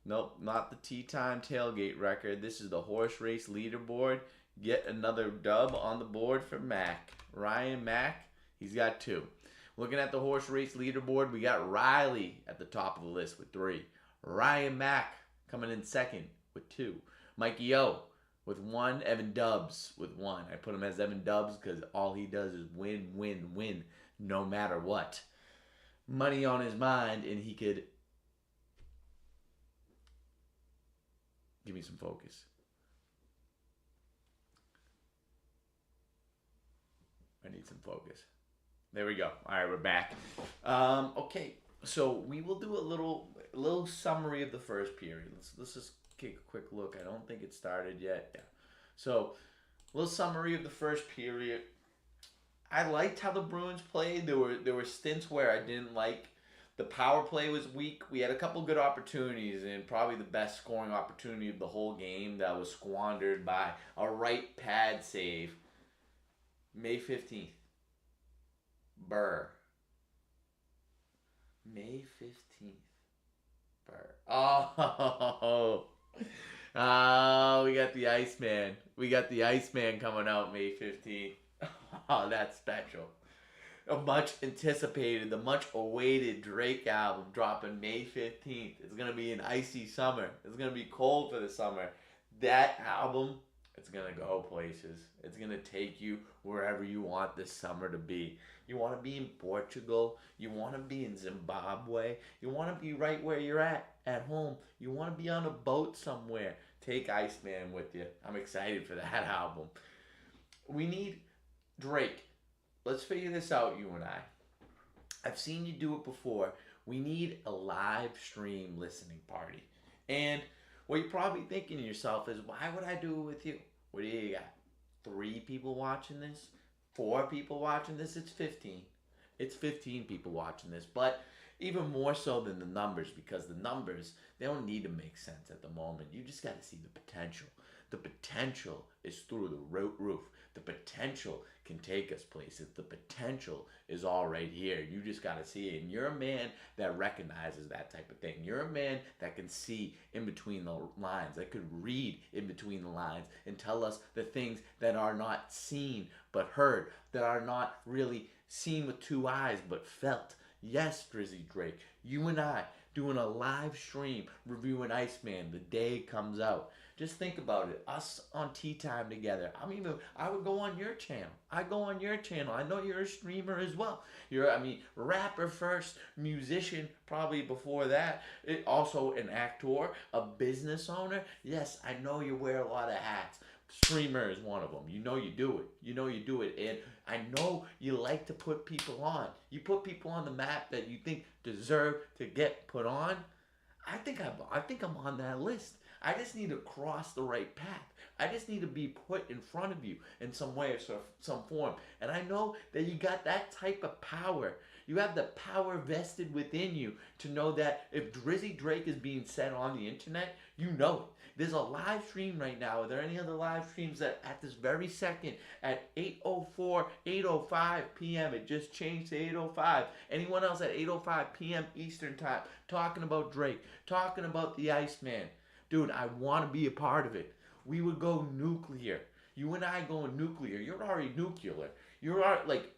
Nope, not the Tea Time Tailgate record. This is the horse race leaderboard. Get another dub on the board for Mac. Ryan Mack, he's got 2. Looking at the horse race leaderboard, we got Riley at the top of the list with 3. Ryan Mack coming in second with 2. Mikey O with 1. Evan Dubs with 1. I put him as Evan Dubs because all he does is win, win, win, no matter what. Money on his mind, and he could... Give me some focus. I need some focus. There we go. All right, we're back. Okay, so we will do a little summary of the first period. Let's just take a quick look. I don't think it started yet. Yeah. So, a little summary of the first period. I liked how the Bruins played. There were stints where I didn't like. The power play was weak. We had a couple good opportunities, and probably the best scoring opportunity of the whole game that was squandered by a right pad save. May 15th. Burr. May 15th. Burr. Oh, we got the Iceman. We got the Iceman coming out May 15th. Oh, that's special. A much anticipated, the much awaited Drake album dropping May 15th. It's going to be an icy summer. It's going to be cold for the summer. That album, it's going to go places. It's going to take you wherever you want this summer to be. You want to be in Portugal. You want to be in Zimbabwe. You want to be right where you're at home. You want to be on a boat somewhere. Take Iceman with you. I'm excited for that album. We need Drake. Let's figure this out, you and I. I've seen you do it before. We need a live stream listening party. And what you're probably thinking to yourself is, why would I do it with you? What do you got? 3 people watching this? 4 people watching this? It's 15. It's 15 people watching this. But even more so than the numbers, because the numbers, they don't need to make sense at the moment. You just got to see the potential. The potential is through the roof. The potential can take us places. The potential is all right here. You just got to see it. And you're a man that recognizes that type of thing. You're a man that can see in between the lines, that could read in between the lines and tell us the things that are not seen but heard, that are not really seen with 2 eyes but felt. Yes, Drizzy Drake, you and I doing a live stream reviewing Iceman the day it comes out. Just think about it. Us on Tea Time together. I would go on your channel. I go on your channel. I know you're a streamer as well. Rapper first, musician probably before that. Also an actor, a business owner. Yes, I know you wear a lot of hats. Streamer is one of them. You know you do it. You know you do it. And I know you like to put people on. You put people on the map that you think deserve to get put on. I think I'm on that list. I just need to cross the right path. I just need to be put in front of you in some way or some form. And I know that you got that type of power. You have the power vested within you to know that if Drizzy Drake is being said on the internet, you know it. There's a live stream right now. Are there any other live streams that at this very second at 8:04, 8:05 p.m. It just changed to 8:05. Anyone else at 8:05 p.m. Eastern Time talking about Drake, talking about the Iceman? Dude, I want to be a part of it. We would go nuclear. You and I going nuclear. You're already nuclear. You're already, like,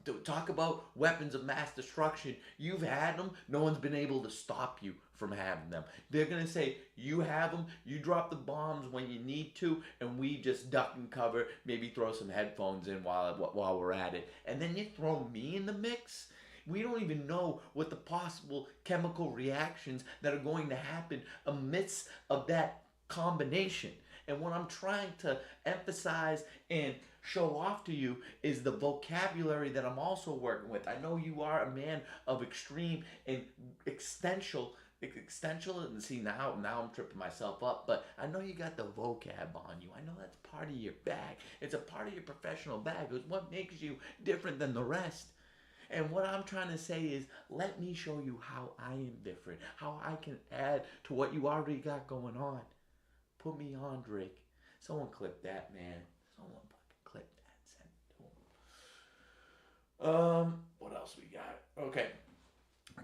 to talk about weapons of mass destruction. You've had them. No one's been able to stop you from having them. They're going to say, you have them. You drop the bombs when you need to, and we just duck and cover, maybe throw some headphones in while we're at it. And then you throw me in the mix? We don't even know what the possible chemical reactions that are going to happen amidst of that combination. And what I'm trying to emphasize and show off to you is the vocabulary that I'm also working with. I know you are a man of extreme and existential, and see now I'm tripping myself up, but I know you got the vocab on you. I know that's part of your bag. It's a part of your professional bag. It's what makes you different than the rest. And what I'm trying to say is, let me show you how I am different, how I can add to what you already got going on. Put me on, Drake. Someone clip that, man. Someone fucking clip that and send it to him. What else we got? Okay,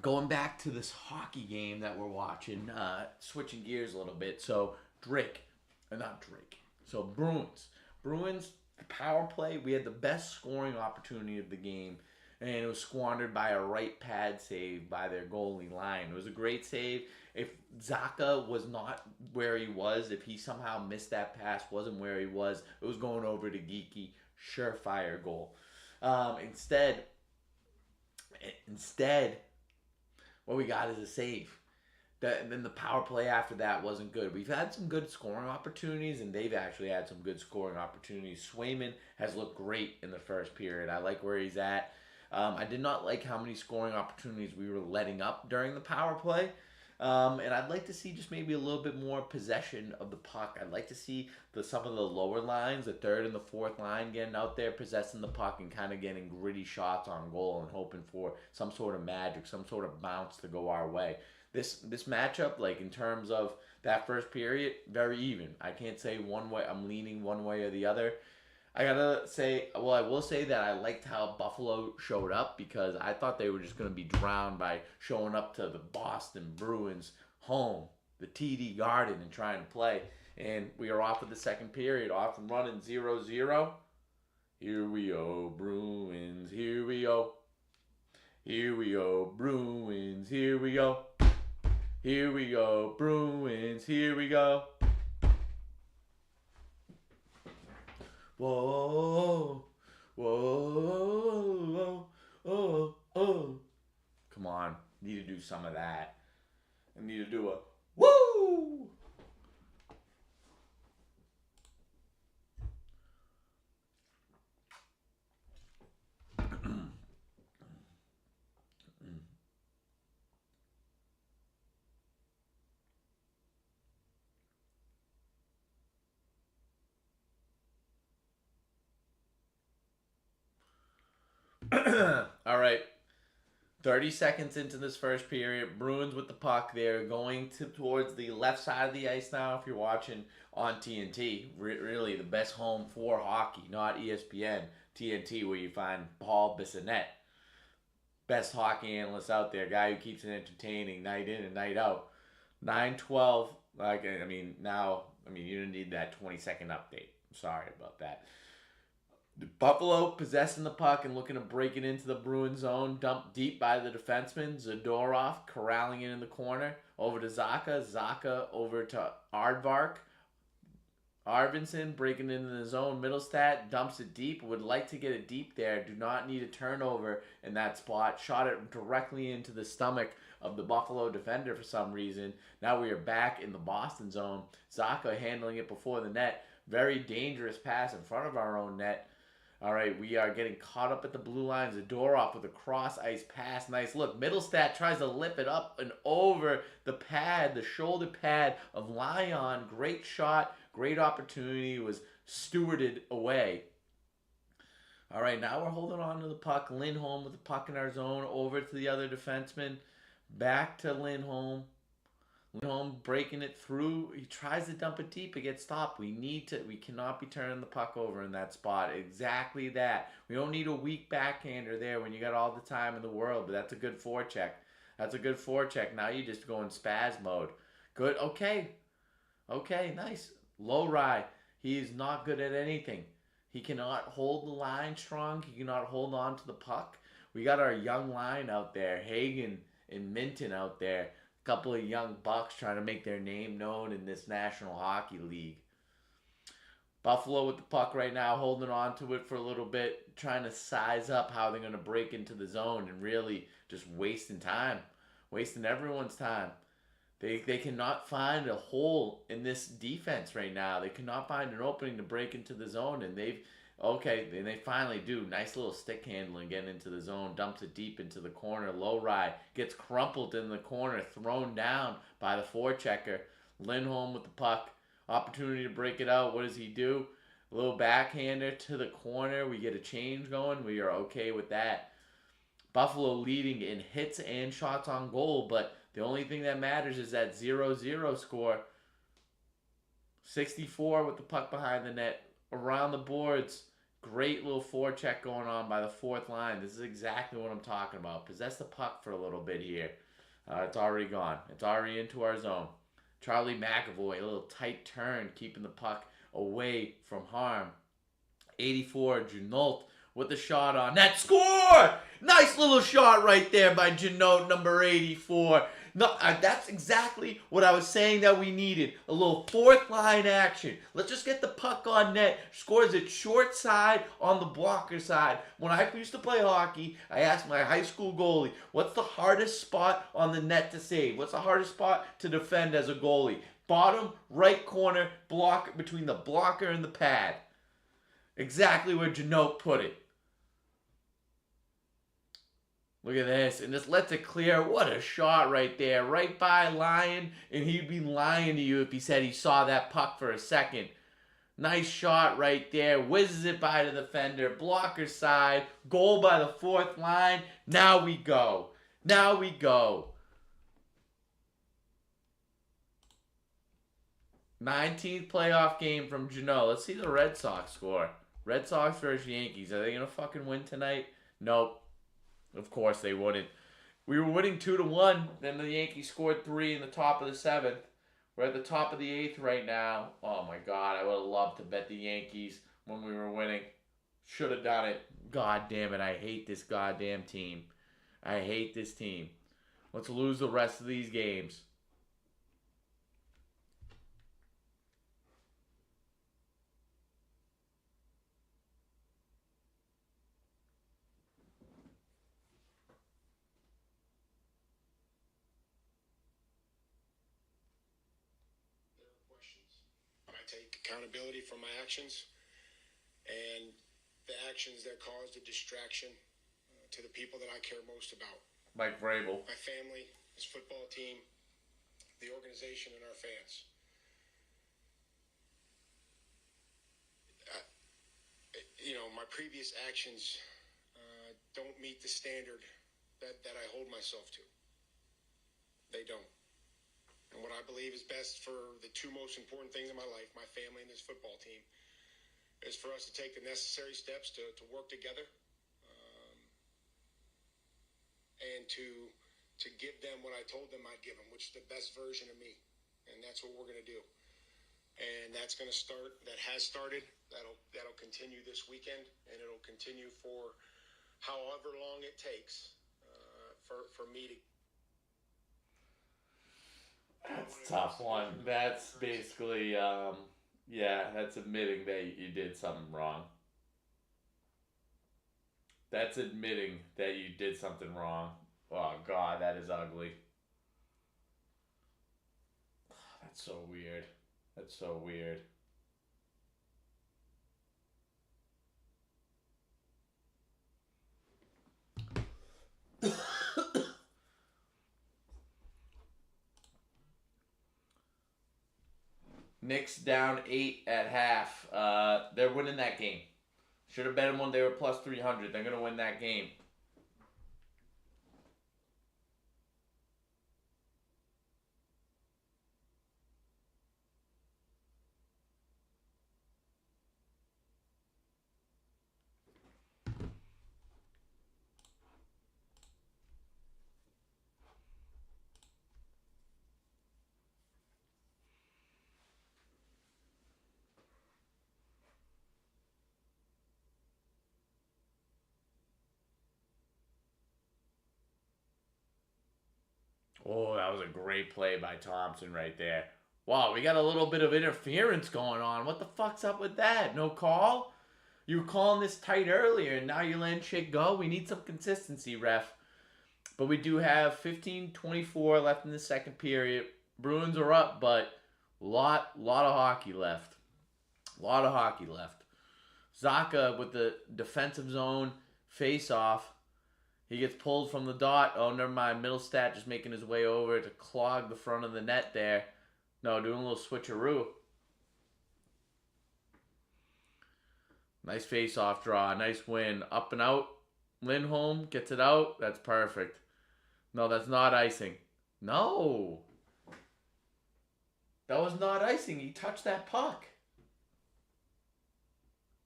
going back to this hockey game that we're watching, switching gears a little bit. So not Drake. So Bruins power play. We had the best scoring opportunity of the game, and it was squandered by a right pad save by their goalie line. It was a great save. If Zaka was not where he was, if he somehow missed that pass, wasn't where he was, it was going over to Geeky, surefire goal. Instead, what we got is a save. Then the power play after that wasn't good. We've had some good scoring opportunities, and they've actually had some good scoring opportunities. Swayman has looked great in the first period. I like where he's at. I did not like how many scoring opportunities we were letting up during the power play. And I'd like to see just maybe a little bit more possession of the puck. I'd like to see some of the lower lines, the third and the fourth line, getting out there, possessing the puck, and kind of getting gritty shots on goal and hoping for some sort of magic, some sort of bounce to go our way. This matchup, like in terms of that first period, very even. I can't say one way. I'm leaning one way or the other. I gotta say, well, I will say that I liked how Buffalo showed up because I thought they were just gonna be drowned by showing up to the Boston Bruins home, the TD Garden, and trying to play. And we are off of the second period, off and running 0-0. Here we go, Bruins. Here we go. Here we go, Bruins. Here we go. Here we go, Bruins. Here we go. Whoa, whoa, oh, oh. Come on, need to do some of that. I need to do a woo. All right. 30 seconds into this first period, Bruins with the puck. They're going towards the left side of the ice now. If you're watching on TNT, really the best home for hockey, not ESPN, TNT, where you find Paul Bissonnette, best hockey analyst out there, guy who keeps it entertaining night in and night out. 9-12. You didn't need that 20-second update. Sorry about that. Buffalo possessing the puck and looking to break it into the Bruins zone. Dumped deep by the defenseman. Zadorov corralling it in the corner. Over to Zaka. Zaka over to Aardvark. Arvidsson breaking into the zone. Middlestat dumps it deep. Would like to get it deep there. Do not need a turnover in that spot. Shot it directly into the stomach of the Buffalo defender for some reason. Now we are back in the Boston zone. Zaka handling it before the net. Very dangerous pass in front of our own net. All right, we are getting caught up at the blue line. Zadorov with a cross-ice pass. Nice look. Middlestat tries to lip it up and over the pad, the shoulder pad of Lyon. Great shot, great opportunity. Was stewarded away. All right, now we're holding on to the puck. Lindholm with the puck in our zone. Over to the other defenseman. Back to Lindholm. Lindholm breaking it through. He tries to dump it deep. It gets stopped. We cannot be turning the puck over in that spot. Exactly that. We don't need a weak backhander there when you got all the time in the world, but that's a good forecheck. That's a good forecheck. Now you just go in spaz mode. Good. Okay, nice. Low rye. He is not good at anything. He cannot hold the line strong. He cannot hold on to the puck. We got our young line out there. Hagen and Minton out there. Couple of young bucks trying to make their name known in this National Hockey League. Buffalo with the puck right now, holding on to it for a little bit, trying to size up how they're going to break into the zone and really just wasting time, wasting everyone's time. They cannot find a hole in this defense right now. They cannot find an opening to break into the zone, and they finally do. Nice little stick handling, getting into the zone, dumps it deep into the corner. Low ride, gets crumpled in the corner, thrown down by the forechecker. Lindholm with the puck, opportunity to break it out. What does he do? A little backhander to the corner. We get a change going. We are okay with that. Buffalo leading in hits and shots on goal, but the only thing that matters is that 0-0 score. 64 with the puck behind the net, around the boards. Great little forecheck going on by the fourth line. This is exactly what I'm talking about. Possess the puck for a little bit here. It's already gone. It's already into our zone. Charlie McAvoy, a little tight turn, keeping the puck away from harm. 84, Janolt with the shot on net. Score! Nice little shot right there by Janolt, number 84. No, that's exactly what I was saying that we needed. A little fourth line action. Let's just get the puck on net. Scores it short side on the blocker side. When I used to play hockey, I asked my high school goalie, what's the hardest spot on the net to save? What's the hardest spot to defend as a goalie? Bottom right corner, block between the blocker and the pad. Exactly where Janote put it. Look at this. And this lets it clear. What a shot right there. Right by Lyon. And he'd be lying to you if he said he saw that puck for a second. Nice shot right there. Whizzes it by the defender. Blocker side. Goal by the fourth line. Now we go. Now we go. 19th playoff game from Janote. Let's see the Red Sox score. Red Sox versus Yankees. Are they going to fucking win tonight? Nope. Of course they wouldn't. We were winning 2-1. Then the Yankees scored 3 in the top of the 7th. We're at the top of the 8th right now. Oh my God, I would have loved to bet the Yankees when we were winning. Should have done it. God damn it, I hate this goddamn team. I hate this team. Let's lose the rest of these games. Take accountability for my actions and the actions that caused a distraction to the people that I care most about. Mike Vrabel. My family, this football team, the organization, and our fans. My previous actions don't meet the standard that I hold myself to. They don't. And what I believe is best for the two most important things in my life, my family and this football team, is for us to take the necessary steps to work together and to give them what I told them I'd give them, which is the best version of me. And that's what we're going to do. And that's going to start, that has started, that'll continue this weekend, and it'll continue for however long it takes for me to. That's a tough one. That's basically, that's admitting that you did something wrong. That's admitting that you did something wrong. Oh, God, that is ugly. That's so weird. That's so weird. Knicks down 8 at half. They're winning that game. Should have bet them when they were plus 300. They're going to win that game. Oh, that was a great play by Thompson right there. Wow, we got a little bit of interference going on. What the fuck's up with that? No call? You were calling this tight earlier, and now you're letting shit go? We need some consistency, ref. But we do have 15:24 left in the second period. Bruins are up, but lot of hockey left. A lot of hockey left. Zaka with the defensive zone face-off. He gets pulled from the dot. Oh, never mind. Middlestat just making his way over to clog the front of the net there. No, doing a little switcheroo. Nice face-off draw. Nice win. Up and out. Lindholm gets it out. That's perfect. No, that's not icing. No. That was not icing. He touched that puck.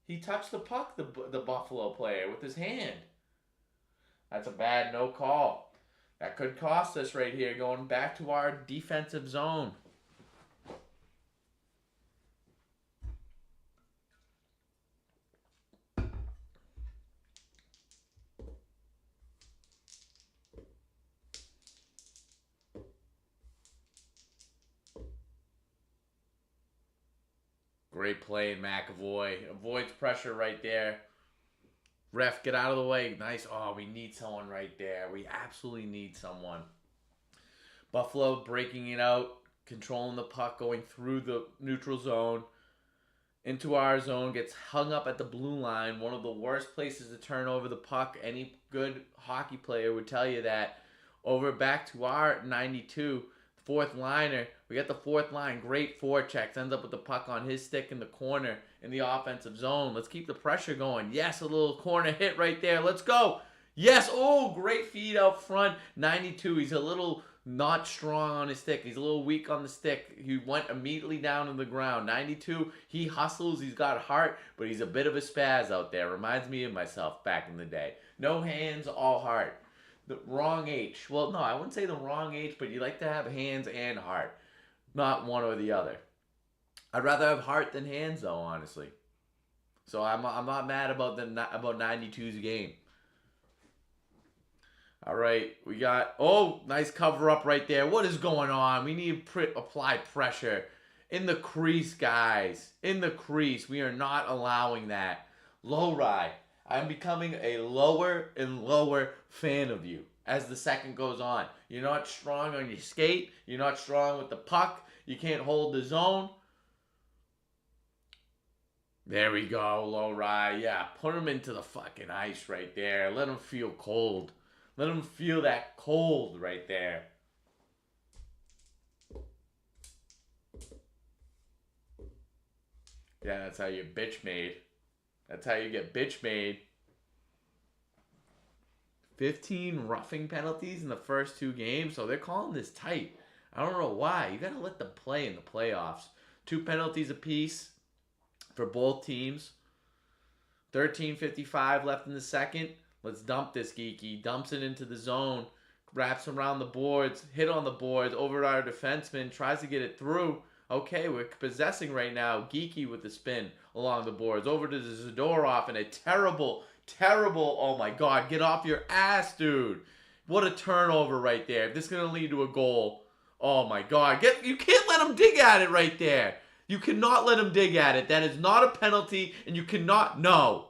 He touched the puck, the Buffalo player, with his hand. That's a bad no call. That could cost us right here, going back to our defensive zone. Great play in McAvoy. Avoids pressure right there. Ref, get out of the way. Nice. Oh, we need someone right there. We absolutely need someone. Buffalo breaking it out, controlling the puck, going through the neutral zone into our zone, gets hung up at the blue line. One of the worst places to turn over the puck. Any good hockey player would tell you that. Over back to our 92, fourth liner. We got the fourth line. Great forechecks. Ends up with the puck on his stick in the corner in the offensive zone. Let's keep the pressure going. Yes, a little corner hit right there. Let's go. Yes. Oh, great feed out front. 92. He's a little not strong on his stick. He's a little weak on the stick. He went immediately down to the ground. 92, he hustles. He's got heart, but he's a bit of a spaz out there. Reminds me of myself back in the day. No hands, all heart. The wrong H. Well, no, I wouldn't say the wrong H, but you like to have hands and heart, not one or the other. I'd rather have heart than hands, though, honestly. So I'm not mad about about 92's game. All right, we got, oh, nice cover up right there. What is going on? We need to apply pressure in the crease, guys. In the crease. We are not allowing that. Low ride. I'm becoming a lower and lower fan of you as the second goes on. You're not strong on your skate. You're not strong with the puck. You can't hold the zone. There we go, low ride. Yeah, put him into the fucking ice right there. Let him feel cold. Let him feel that cold right there. Yeah, that's how you bitch made. That's how you get bitch made. 15 roughing penalties in the first two games, so they're calling this tight. I don't know why. You got to let them play in the playoffs. 2 penalties apiece for both teams. 13:55 left in the second. Let's dump this geeky. Dumps it into the zone. Wraps around the boards. Hit on the boards. Over to our defenseman. Tries to get it through. Okay, we're possessing right now. Geeky with the spin along the boards. Over to Zadorov and a terrible, oh my god. Get off your ass, dude. What a turnover right there. This is going to lead to a goal. Oh my god. You can't let him dig at it right there. You cannot let him dig at it. That is not a penalty, and you cannot, no.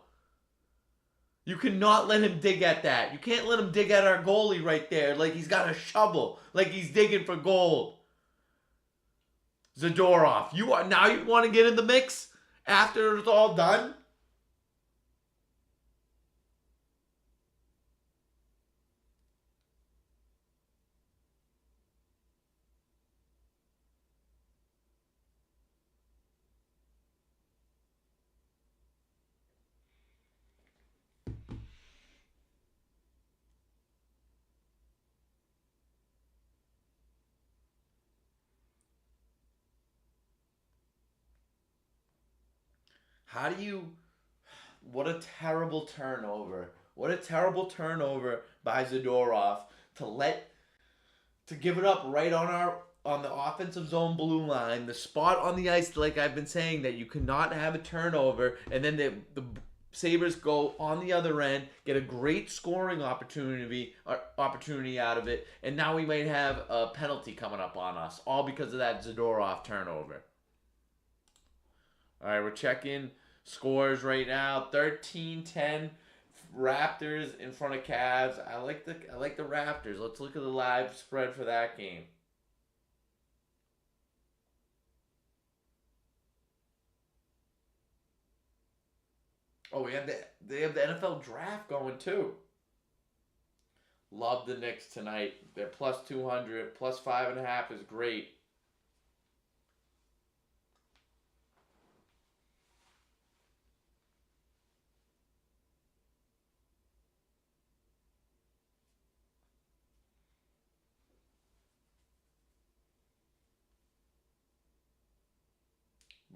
You cannot let him dig at that. You can't let him dig at our goalie right there like he's got a shovel, like he's digging for gold. Zadorov, you want to get in the mix after it's all done? How do you... What a terrible turnover. What a terrible turnover by Zadorov to give it up right on the offensive zone blue line, the spot on the ice, like I've been saying, that you cannot have a turnover, and then the Sabres go on the other end, get a great scoring opportunity out of it, and now we might have a penalty coming up on us, all because of that Zadorov turnover. All right, we're checking scores right now. 13-10 Raptors in front of Cavs. I like the Raptors. Let's look at the live spread for that game. Oh, they have the NFL draft going too. Love the Knicks tonight. They're plus 200, plus 5.5 is great.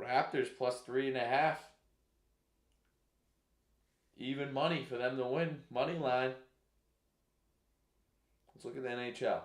Raptors plus 3.5. Even money for them to win. Money line. Let's look at the NHL.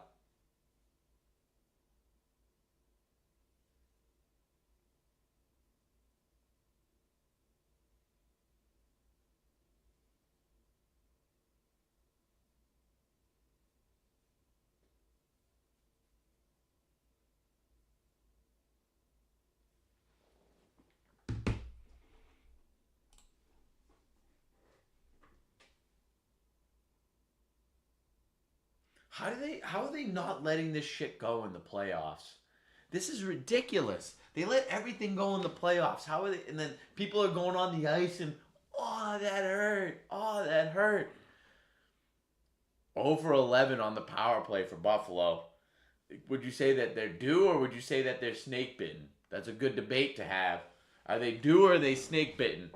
How are they not letting this shit go in the playoffs? This is ridiculous. They let everything go in the playoffs. How are they? And then people are going on the ice and oh that hurt. Oh that hurt. 0 for 11 on the power play for Buffalo. Would you say that they're due or would you say that they're snake bitten? That's a good debate to have. Are they due or are they snake bitten?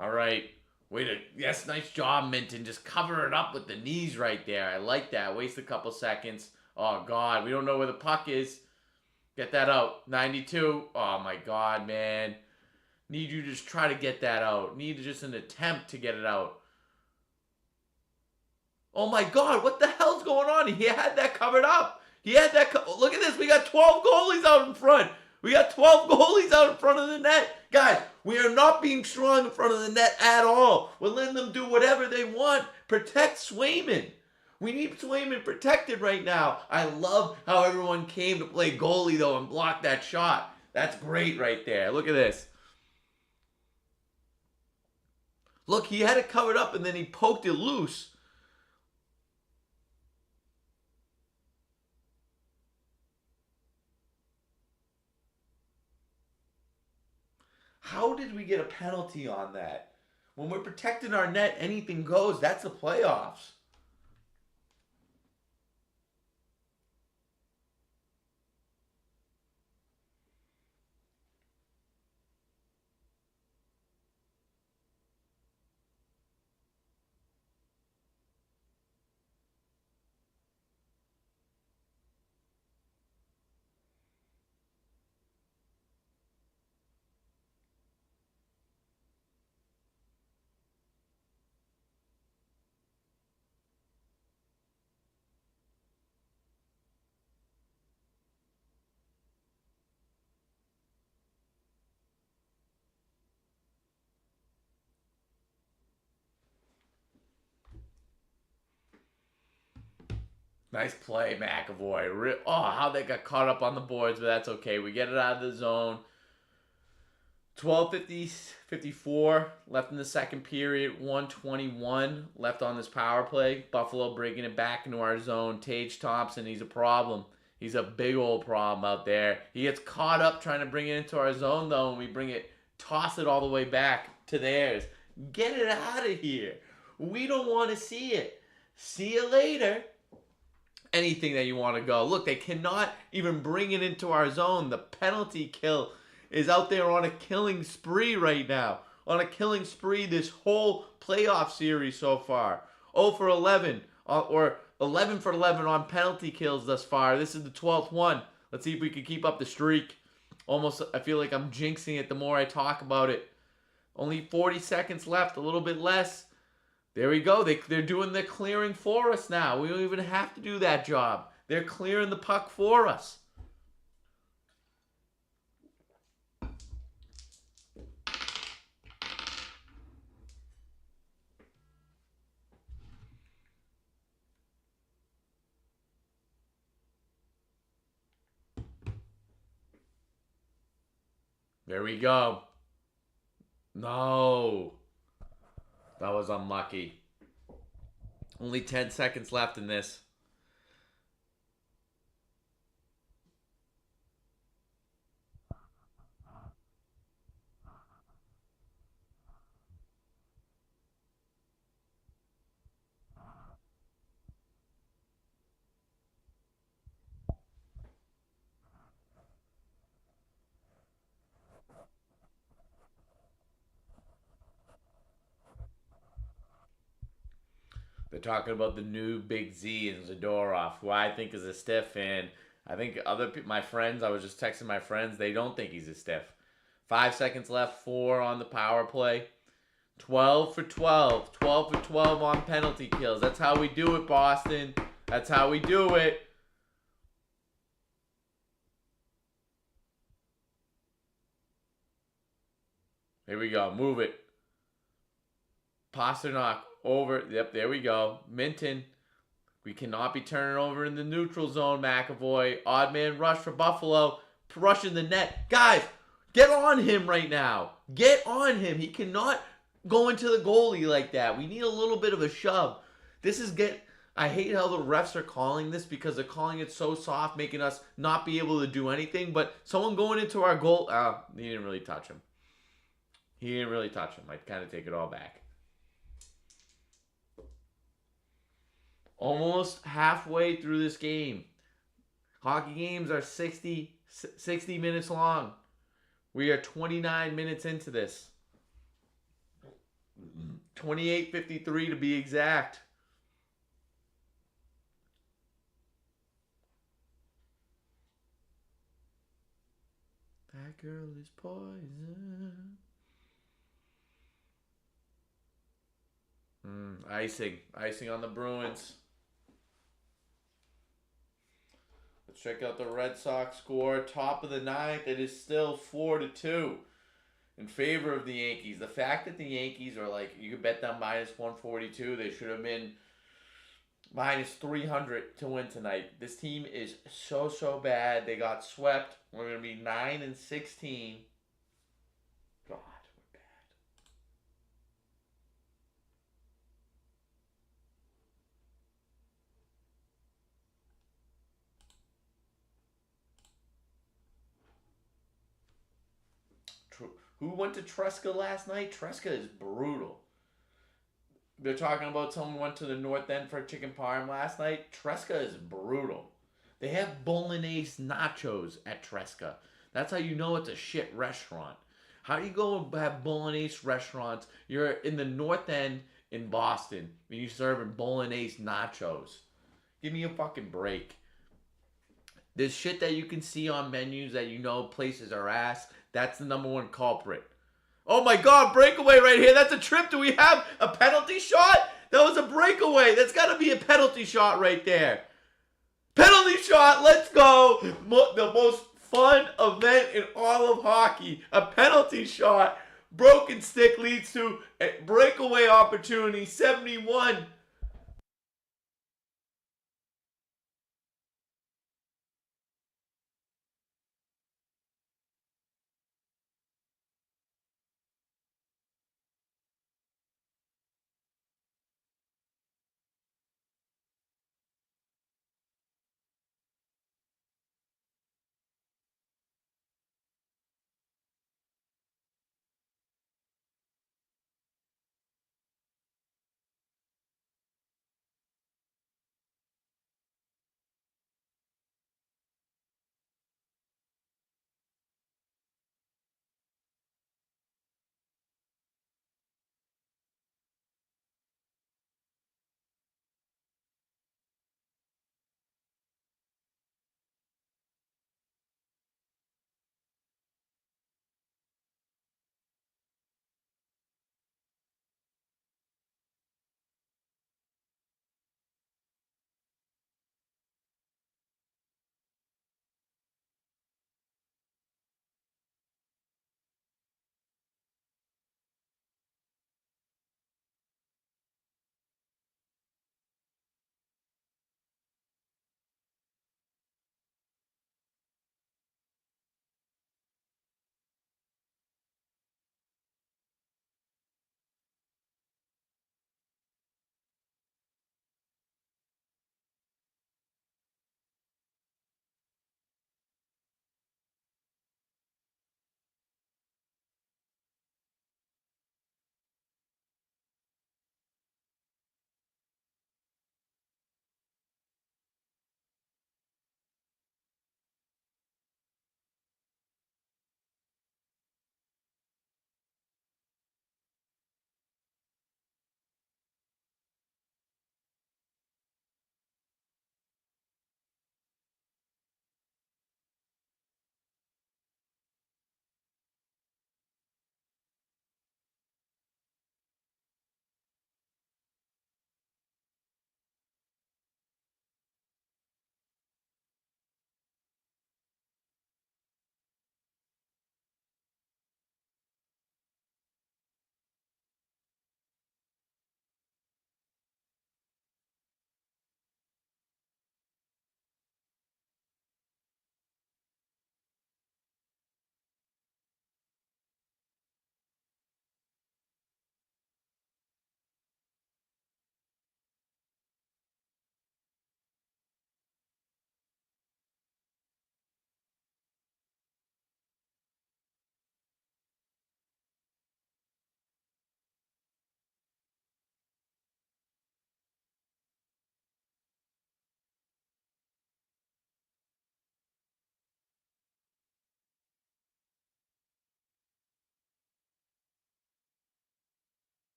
All right. Way to yes, nice job, Minton. Just cover it up with the knees right there. I like that. Waste a couple seconds. Oh God, we don't know where the puck is. Get that out. 92. Oh my God, man. Need you to just try to get that out. Need just an attempt to get it out. Oh my God, what the hell's going on? He had that covered up. He had that. Look at this. We got 12 goalies out in front. We got 12 goalies out in front of the net. Guys, we are not being strong in front of the net at all. We're letting them do whatever they want. Protect Swayman. We need Swayman protected right now. I love how everyone came to play goalie, though, and block that shot. That's great right there. Look at this. Look, he had it covered up, and then he poked it loose. How did we get a penalty on that? When we're protecting our net, anything goes. That's the playoffs. Nice play, McAvoy. Oh, how they got caught up on the boards, but that's okay. We get it out of the zone. 12:54 left in the second period. 1:21 left on this power play. Buffalo bringing it back into our zone. Tage Thompson, he's a problem. He's a big old problem out there. He gets caught up trying to bring it into our zone, though, and we toss it all the way back to theirs. Get it out of here. We don't want to see it. See you later. Anything that you want to go. Look, they cannot even bring it into our zone. The penalty kill is out there on a killing spree right now. On a killing spree this whole playoff series so far. 0 for 11 or 11 for 11 on penalty kills thus far. This is the 12th one. Let's see if we can keep up the streak. Almost, I feel like I'm jinxing it the more I talk about it. Only 40 seconds left, a little bit less. There we go. They're doing the clearing for us now. We don't even have to do that job. They're clearing the puck for us. There we go. No. That was unlucky. Only 10 seconds left in this. They're talking about the new Big Z and Zadorov, who I think is a stiff, and I think my friends, I was just texting my friends, they don't think he's a stiff. 5 seconds left, 4 on the power play. 12 for 12. 12 for 12 on penalty kills. That's how we do it, Boston. That's how we do it. Here we go. Move it. Pasternak over. Yep, there we go. Minton. We cannot be turning over in the neutral zone, McAvoy. Odd man rush for Buffalo. Rushing the net. Guys, get on him right now. Get on him. He cannot go into the goalie like that. We need a little bit of a shove. This is get. I hate how the refs are calling this because they're calling it so soft, making us not be able to do anything. But someone going into our goal, he didn't really touch him. He didn't really touch him. I kind of take it all back. Almost halfway through this game. Hockey games are 60 minutes long. We are 29 minutes into this. 28:53 to be exact. That girl is poison. Icing on the Bruins. Let's check out the Red Sox score. Top of the ninth. It is still 4-2 in favor of the Yankees. The fact that the Yankees are like, you could bet them minus 142. They should have been minus 300 to win tonight. This team is so bad. They got swept. We're going to be 9-16. God, we're bad. Who went to Tresca last night? Tresca is brutal. They're talking about someone went to the North End for a chicken parm last night. Tresca is brutal. They have bolognese nachos at Tresca. That's how you know it's a shit restaurant. How do you go and have bolognese restaurants? You're in the North End in Boston and you're serving bolognese nachos. Give me a fucking break. There's shit that you can see on menus that you know places are ass. That's the number one culprit. Oh my god, breakaway right here. That's a trip. Do we have a penalty shot? That was a breakaway. That's got to be a penalty shot right there. Penalty shot. Let's go. The most fun event in all of hockey. A penalty shot. Broken stick leads to a breakaway opportunity. 71.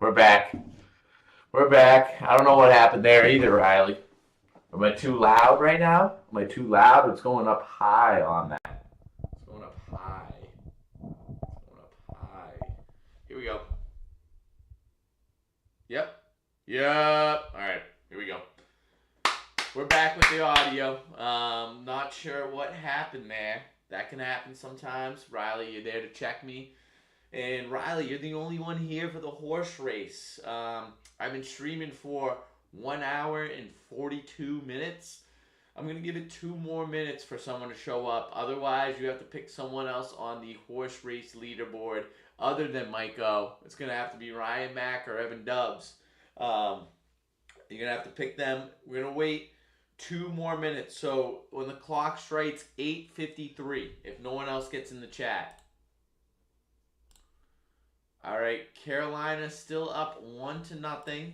We're back. We're back. I don't know what happened there either, Riley. Am I too loud right now? Am I too loud? It's going up high on that. It's going up high. It's going up high. Here we go. Yep. Yep. All right. Here we go. We're back with the audio. Not sure what happened there. That can happen sometimes. Riley, you're there to check me. And Riley, you're the only one here for the horse race. I've been streaming for 1 hour and 42 minutes. I'm going to give it 2 more minutes for someone to show up. Otherwise, you have to pick someone else on the horse race leaderboard other than Mike O. It's going to have to be Ryan Mack or Evan Dubs. You're going to have to pick them. We're going to wait 2 more minutes. So when the clock strikes 8:53, if no one else gets in the chat. All right, Carolina still up 1-0.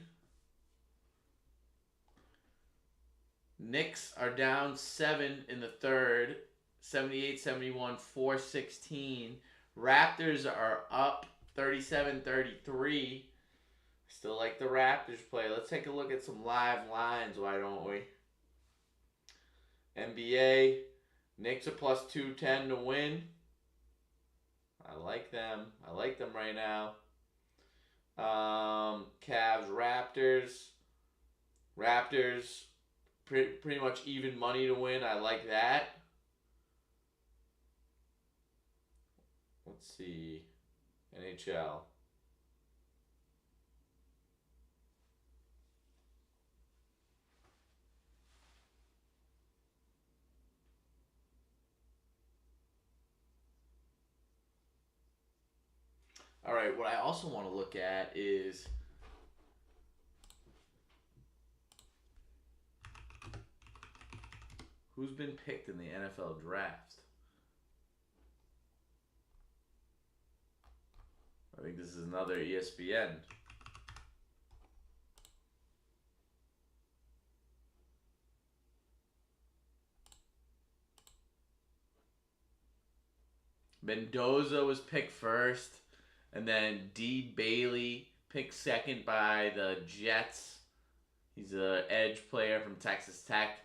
Knicks are down 7 in the third, 78-71, 4-16. Raptors are up 37-33. Still like the Raptors play. Let's take a look at some live lines, why don't we? NBA, Knicks are plus 210 to win. I like them. I like them right now. Cavs, Raptors. Raptors, pretty much even money to win. I like that. Let's see. NHL. All right, what I also want to look at is who's been picked in the NFL draft. I think this is another ESPN. Mendoza was picked first. And then D. Bailey picked second by the Jets. He's an edge player from Texas Tech.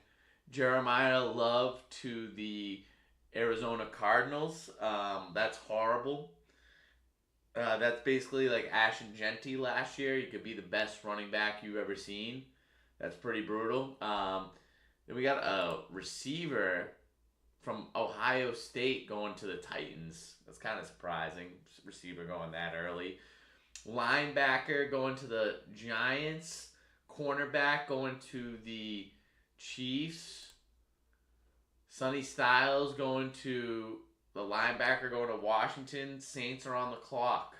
Jeremiah Love to the Arizona Cardinals. That's horrible. That's basically like Ashton Genty last year. He could be the best running back you've ever seen. That's pretty brutal. Then we got a receiver from Ohio State going to the Titans. That's kind of surprising. Receiver going that early. Linebacker going to the Giants. Cornerback going to the Chiefs. Sonny Styles going to the linebacker going to Washington. Saints are on the clock.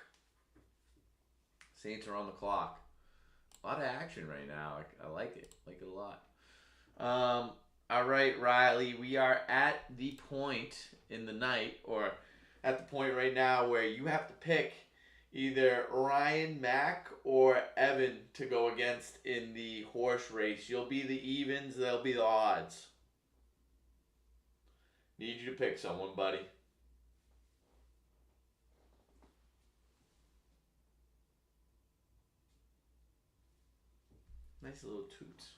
Saints are on the clock. A lot of action right now. I like it. I like it a lot. All right, Riley. We are at the point in the night, or at the point right now where you have to pick either Ryan Mack or Evan to go against in the horse race. You'll be the evens, they'll be the odds. Need you to pick someone, buddy. Nice little toots.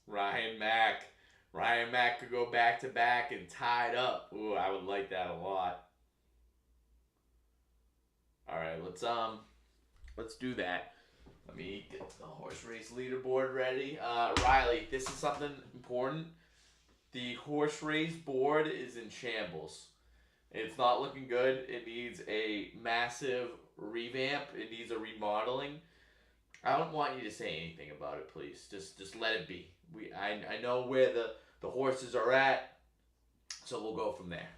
Ryan Mack. Ryan Mack could go back to back and tie it up. Ooh, I would like that a lot. All right, let's do that. Let me get the horse race leaderboard ready. Riley, this is something important. The horse race board is in shambles. It's not looking good. It needs a massive revamp. It needs a remodeling. I don't want you to say anything about it, please. Just let it be. I know where the horses are at, so we'll go from there.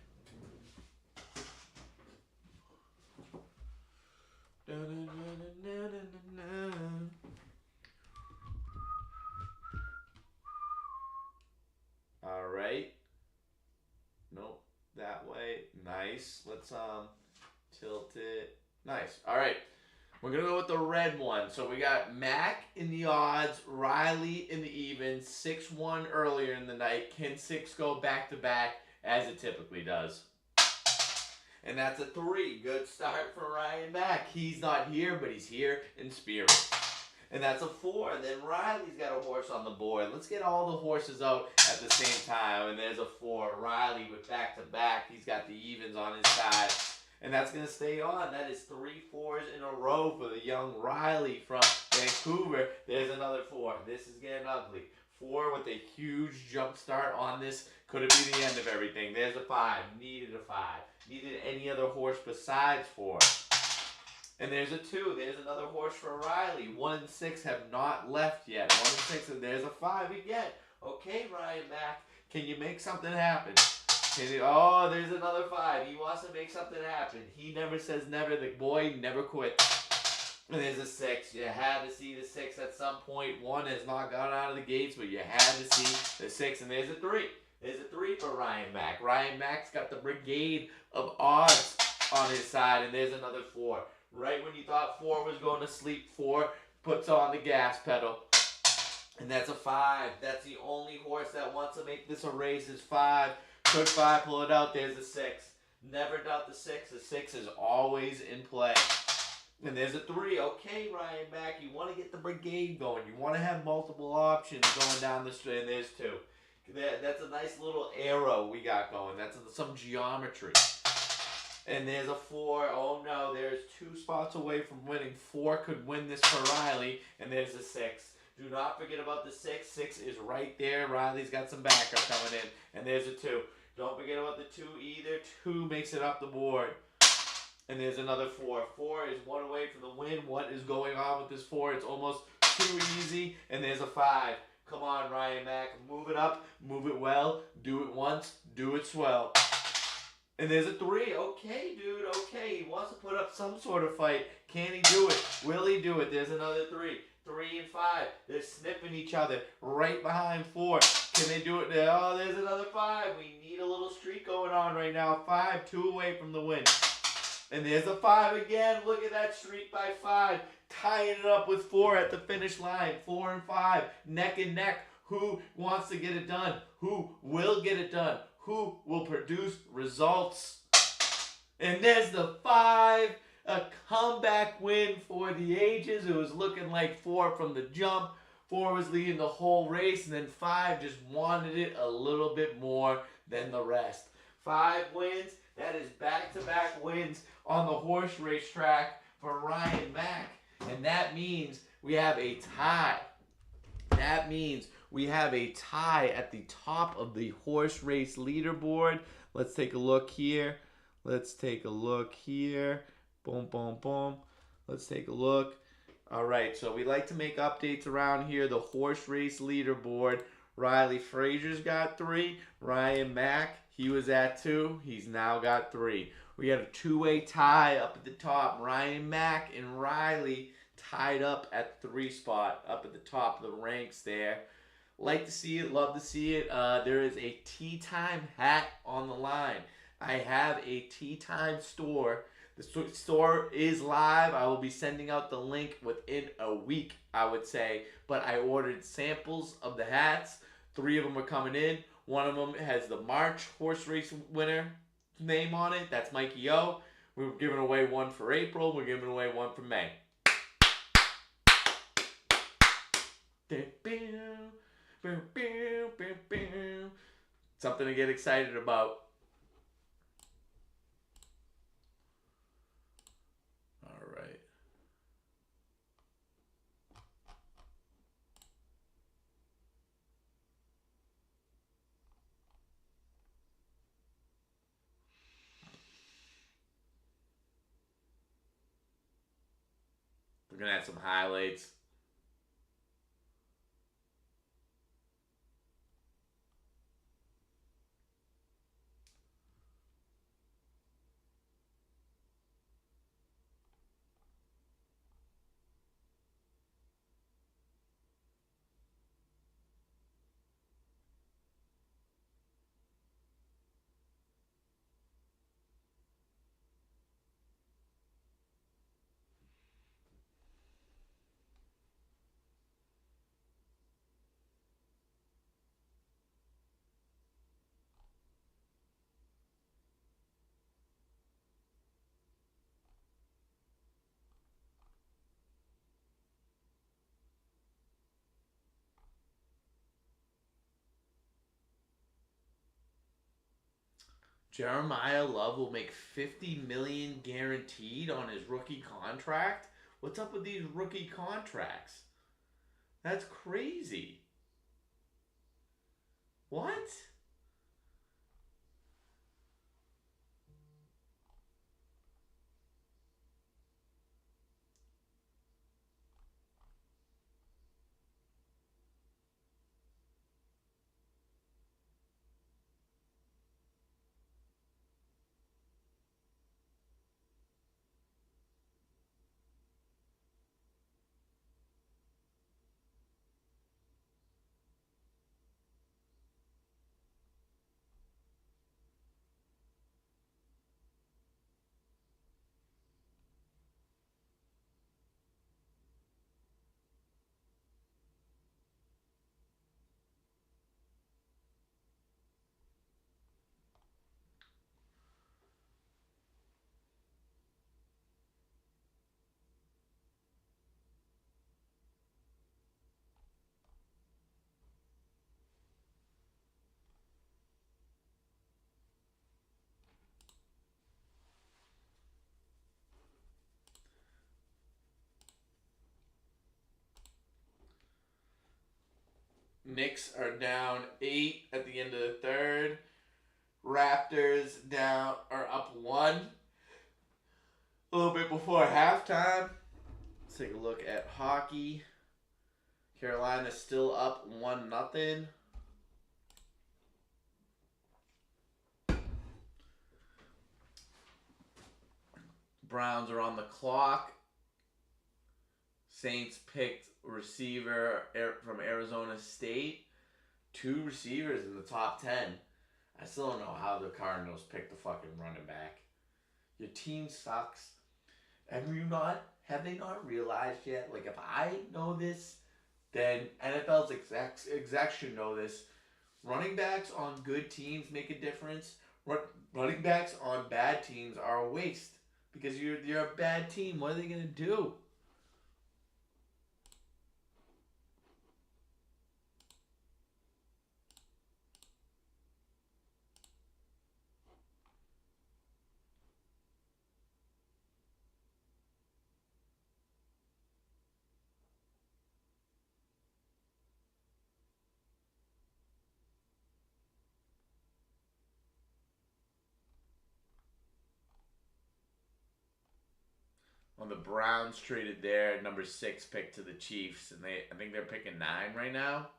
All right. Nope. That way. Nice. Let's tilt it. Nice. All right. We're gonna go with the red one. So we got Mac in the odds, Riley in the evens, 6-1 earlier in the night. Can 6 go back to back as it typically does? And that's a 3. Good start for Ryan Mack. He's not here, but he's here in spirit. And that's a 4. Then Riley's got a horse on the board. Let's get all the horses out at the same time. And there's a 4. Riley with back to back. He's got the evens on his side. And that's going to stay on. That is 3 4s in a row for the young Riley from Vancouver. There's another 4. This is getting ugly. 4 with a huge jump start on this. Could it be the end of everything? There's a 5. Needed a 5. Needed any other horse besides 4. And there's a 2. There's another horse for Riley. 1 and 6 have not left yet. 1 and 6, and there's a 5 again. Okay, Ryan Mack, can you make something happen? Oh, there's another 5. He wants to make something happen. He never says never. The boy never quits. And there's a 6. You had to see the 6 at some point. 1 has not gone out of the gates, but you had to see the 6. And there's a 3. There's a 3 for Ryan Mack. Ryan Mack's got the brigade of odds on his side. And there's another 4. Right when you thought 4 was going to sleep, 4 puts on the gas pedal. And that's a 5. That's the only horse that wants to make this a race is 5. Could 5 pull it out? There's a 6. Never doubt the 6. The 6 is always in play. And there's a 3. Okay, Ryan Mack, you want to get the brigade going. You want to have multiple options going down the street. And there's 2. That's a nice little arrow we got going. That's some geometry. And there's a 4. Oh no, there's 2 spots away from winning. 4 could win this for Riley. And there's a 6. Do not forget about the 6. 6 is right there. Riley's got some backup coming in. And there's a 2. Don't forget about the 2 either. 2 makes it up the board. And there's another 4. 4 is 1 away from the win. What is going on with this 4? It's almost too easy. And there's a 5. Come on, Ryan Mack. Move it up. Move it well. Do it once. Do it swell. And there's a 3. Okay, dude. Okay. He wants to put up some sort of fight. Can he do it? Will he do it? There's another 3. 3 and 5. They're sniffing each other right behind 4. Can they do it there? Oh, there's another 5. We need a little streak going on right now. 5, 2 away from the win. And there's a 5 again. Look at that streak by 5. Tying it up with 4 at the finish line. 4 and 5. Neck and neck. Who wants to get it done? Who will get it done? Who will produce results? And there's the 5. A comeback win for the ages. It was looking like 4 from the jump. 4 was leading the whole race, and then 5 just wanted it a little bit more than the rest. 5 wins. That is back-to-back wins on the horse racetrack for Ryan Mack. And that means we have a tie. That means we have a tie at the top of the horse race leaderboard. Let's take a look here. Let's take a look here. Boom, boom, boom. Let's take a look. All right, so we like to make updates around here. The horse race leaderboard. Riley Frazier's got 3. Ryan Mack, he was at 2. He's now got 3. We got a 2-way tie up at the top. Ryan Mack and Riley tied up at 3 spot, up at the top of the ranks there. Like to see it, love to see it. There is a Tea Time hat on the line. I have a Tea Time store. The store is live. I will be sending out the link within a week, I would say. But I ordered samples of the hats. 3 of them are coming in. One of them has the March horse race winner name on it. That's Mikey O. We're giving away one for April. We're giving away one for May. Something to get excited about. All right. We're going to have some highlights. Jeremiah Love will make 50 million guaranteed on his rookie contract. What's up with these rookie contracts? That's crazy. What? Knicks are down 8 at the end of the third. Raptors down are up 1 a little bit before halftime. Let's take a look at hockey. Carolina still up 1-0. Browns are on the clock. Saints picked receiver from Arizona State. 2 receivers in the top 10. I still don't know how the Cardinals picked the fucking running back. Your team sucks. Have they not realized yet? Like, if I know this, then NFL's execs should know this. Running backs on good teams make a difference. Running backs on bad teams are a waste. Because you're a bad team. What are they going to do? On the Browns traded their number 6 pick to the Chiefs, and I think they're picking 9 right now.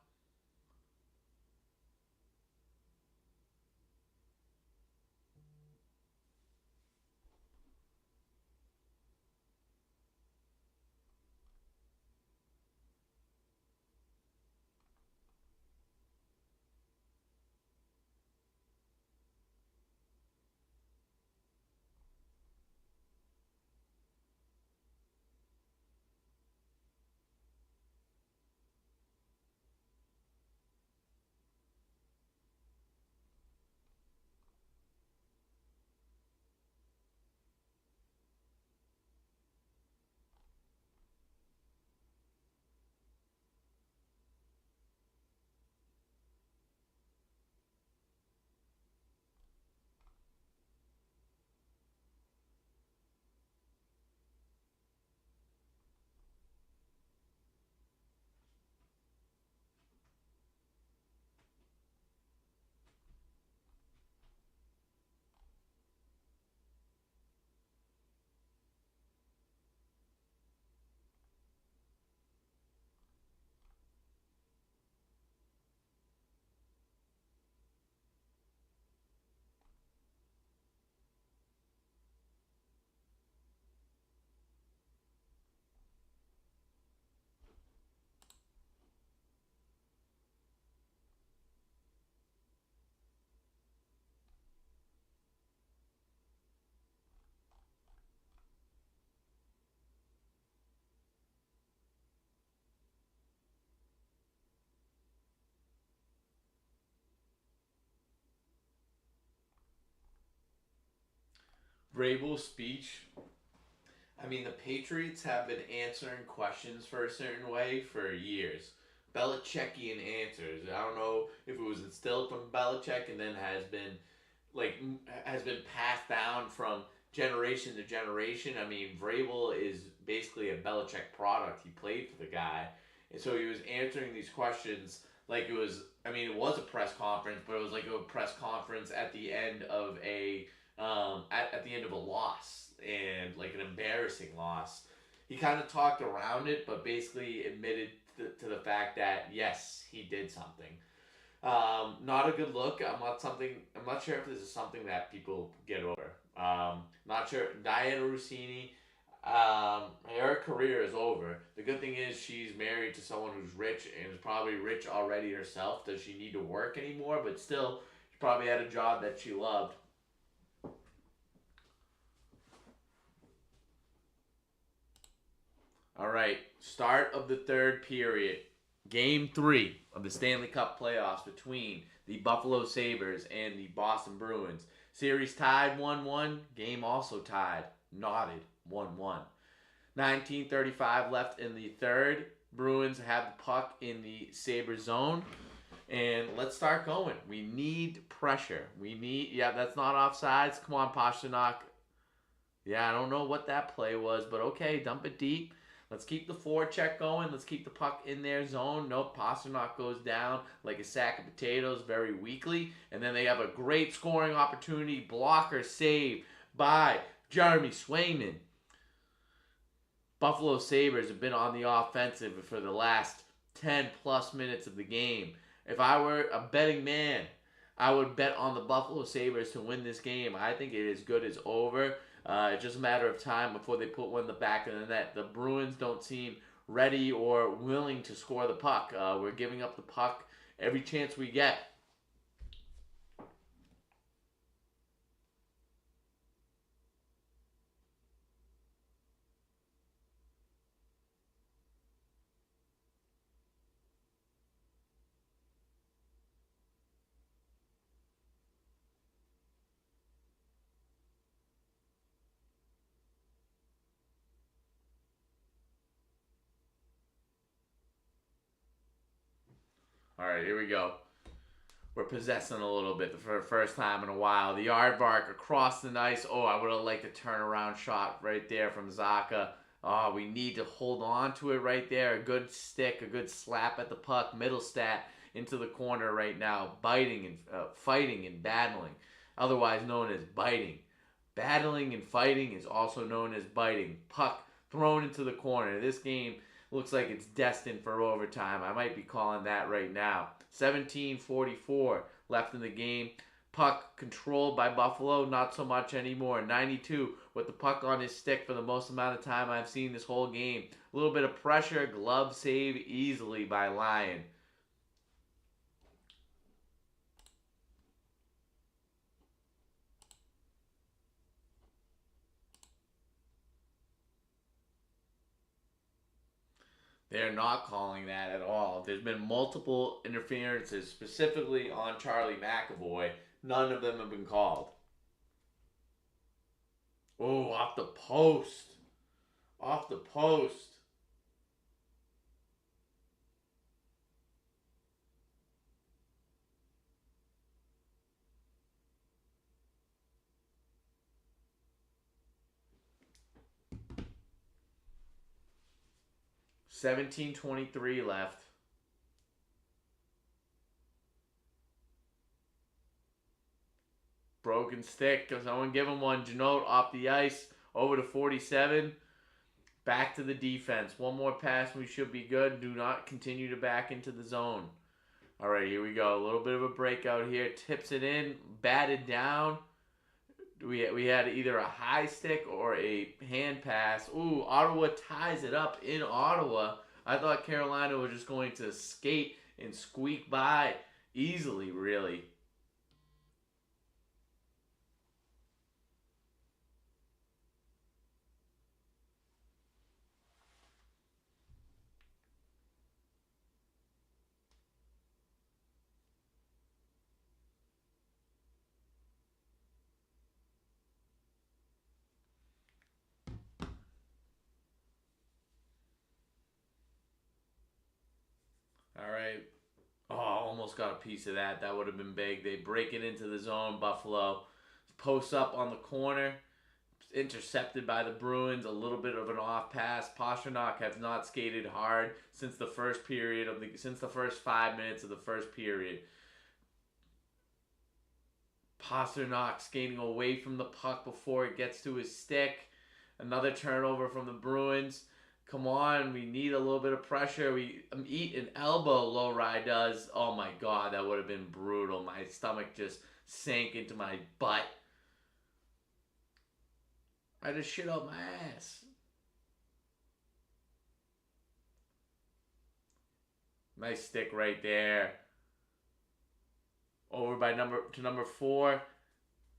Vrabel's speech. I mean, the Patriots have been answering questions for a certain way for years. Belichickian answers. I don't know if it was instilled from Belichick and then has been like has been passed down from generation to generation. I mean, Vrabel is basically a Belichick product. He played for the guy, and so he was answering these questions like it was. I mean, it was a press conference, but it was like a press conference at the end of at the end of a loss and like an embarrassing loss. He kind of talked around it, but basically admitted to the fact that yes, he did something. Not a good look. I'm not sure if this is something that people get over. Not sure. Diana Rossini, her career is over. The good thing is she's married to someone who's rich and is probably rich already herself. Does she need to work anymore? But still, she probably had a job that she loved. All right, start of the third period. Game three of the Stanley Cup playoffs between the Buffalo Sabres and the Boston Bruins. Series tied 1-1. Game also tied, knotted 1-1. 19:35 left in the third. Bruins have the puck in the Sabres zone. And let's start going. We need pressure. Yeah, that's not offsides. Come on, Pasternak. Yeah, I don't know what that play was, but okay, dump it deep. Let's keep the forecheck going. Let's keep the puck in their zone. Nope, Pasternak goes down like a sack of potatoes very weakly. And then they have a great scoring opportunity. Blocker save by Jeremy Swayman. Buffalo Sabres have been on the offensive for the last 10 plus minutes of the game. If I were a betting man, I would bet on the Buffalo Sabres to win this game. I think it is good as over. It's just a matter of time before they put one in the back of the net. The Bruins don't seem ready or willing to score the puck. We're giving up the puck every chance we get. All right, here we go. We're possessing a little bit for the first time in a while. The aardvark across the ice. Oh, I would have liked a turnaround shot right there from Zaka. Oh, we need to hold on to it right there. A good stick, a good slap at the puck. Middle stat into the corner right now. Biting and fighting and battling. Otherwise known as biting. Battling and fighting is also known as biting. Puck thrown into the corner. This game looks like it's destined for overtime. I might be calling that right now. 17:44 left in the game. Puck controlled by Buffalo, not so much anymore. 92 with the puck on his stick for the most amount of time I've seen this whole game. A little bit of pressure, glove save easily by Lyon. They're not calling that at all. There's been multiple interferences, specifically on Charlie McAvoy. None of them have been called. Oh, off the post. Off the post. 17:23 left. Broken stick. Someone give him one. Janot off the ice. Over to 47. Back to the defense. One more pass. We should be good. Do not continue to back into the zone. All right, here we go. A little bit of a breakout here. Tips it in. Batted down. We had either a high stick or a hand pass. Ooh, Ottawa ties it up in Ottawa. I thought Carolina was just going to skate and squeak by easily, really. All right. Oh, almost got a piece of that. That would have been big. They break it into the zone. Buffalo posts up on the corner. Intercepted by the Bruins. A little bit of an off pass. Pastrnak has not skated hard since the first period of since the first 5 minutes of the first period. Pastrnak skating away from the puck before it gets to his stick. Another turnover from the Bruins. Come on, we need a little bit of pressure. We eat an elbow, low ride does. Oh my god, that would have been brutal. My stomach just sank into my butt. I just shit out my ass. Nice stick right there. Over by number 4.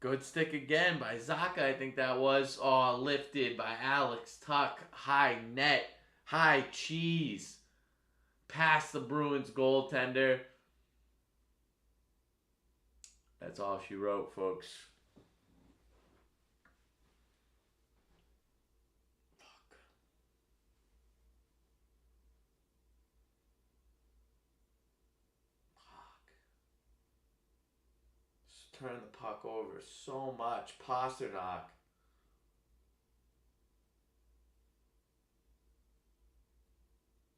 Good stick again by Zaka, I think that was. Oh, lifted by Alex Tuck. High net. High cheese. Past the Bruins goaltender. That's all she wrote, folks. Fuck. Just turn the puck over so much. Pastrnak.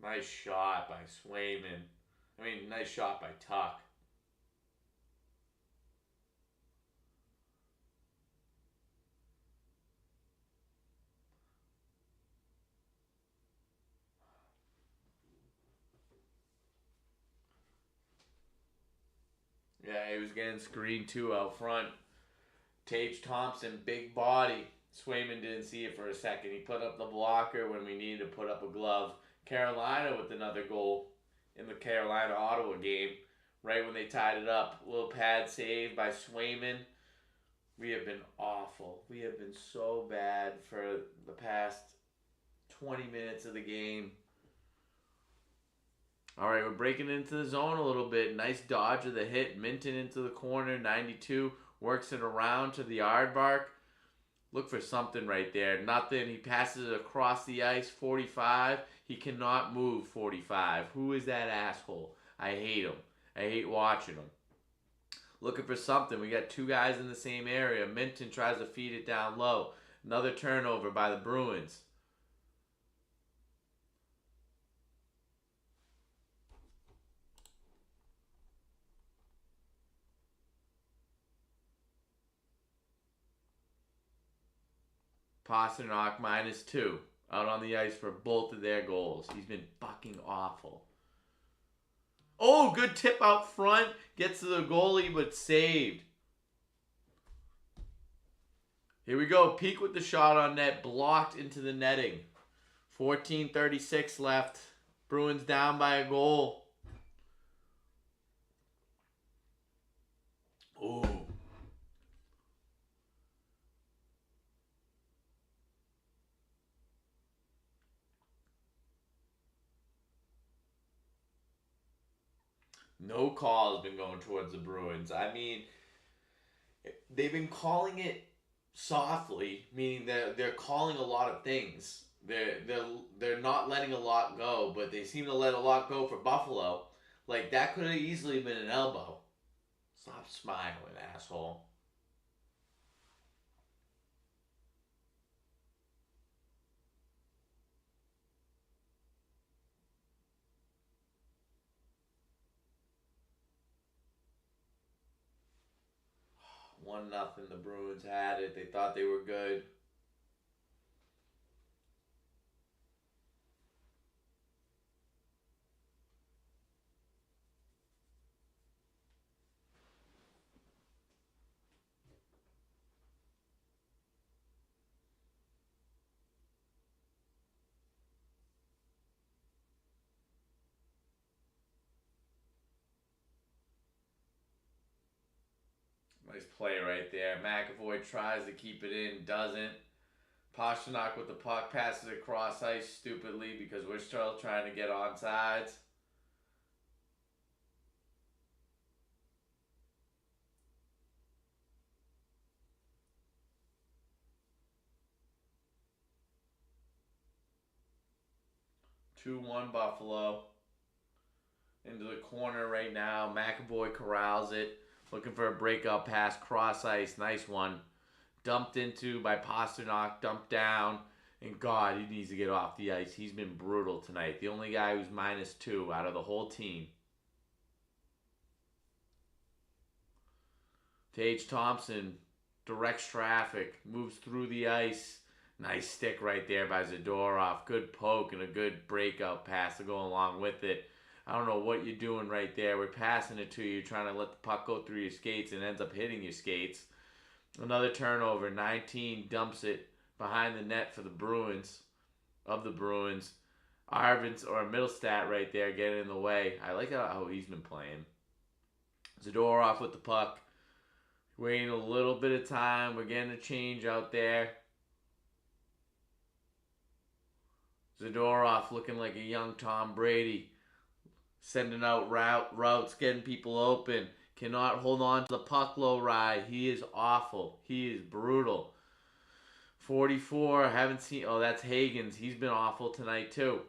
Nice shot by Swayman. Nice shot by Tuck. Yeah, he was getting screened too out front. Tage Thompson, big body. Swayman didn't see it for a second. He put up the blocker when we needed to put up a glove. Carolina with another goal in the Carolina-Ottawa game. Right when they tied it up. A little pad save by Swayman. We have been awful. We have been so bad for the past 20 minutes of the game. All right, we're breaking into the zone a little bit. Nice dodge of the hit. Minton into the corner. 92 works it around to the aardvark. Look for something right there. Nothing. He passes it across the ice. 45. He cannot move 45. Who is that asshole? I hate him. I hate watching him. Looking for something. We got 2 guys in the same area. Minton tries to feed it down low. Another turnover by the Bruins. Pastrnak -2 out on the ice for both of their goals. He's been fucking awful. Oh, good tip out front. Gets to the goalie, but saved. Here we go. Peak with the shot on net. Blocked into the netting. 14:36 left. Bruins down by a goal. Ooh. No call has been going towards the Bruins. They've been calling it softly, meaning they're calling a lot of things. They're not letting a lot go, but they seem to let a lot go for Buffalo. Like that could have easily been an elbow. Stop smiling, asshole. One nothing. The Bruins had it. They thought they were good. Nice play right there. McAvoy tries to keep it in, doesn't. Pastrnak with the puck passes it across ice stupidly because we're still trying to get on sides. Two-one Buffalo. into the corner right now. McAvoy corrals it. Looking for a breakout pass. Cross ice. Nice one. Dumped into by Pasternak. Dumped down. And God, he needs to get off the ice. He's been brutal tonight. The only guy who's -2 out of the whole team. Tage Thompson directs traffic. Moves through the ice. Nice stick right there by Zadorov. Good poke and a good breakout pass to go along with it. I don't know what you're doing right there. We're passing it to you. You're trying to let the puck go through your skates and ends up hitting your skates. Another turnover. 19 dumps it behind the net for the Bruins. Of the Bruins. Arvids or Middlestat right there getting in the way. I like how he's been playing. Zadorov with the puck. Waiting a little bit of time. We're getting a change out there. Zadorov looking like a young Tom Brady. Sending out routes, getting people open. Cannot hold on to the puck low ride. He is awful. He is brutal. 44, haven't seen. Oh, that's Hagens. He's been awful tonight too.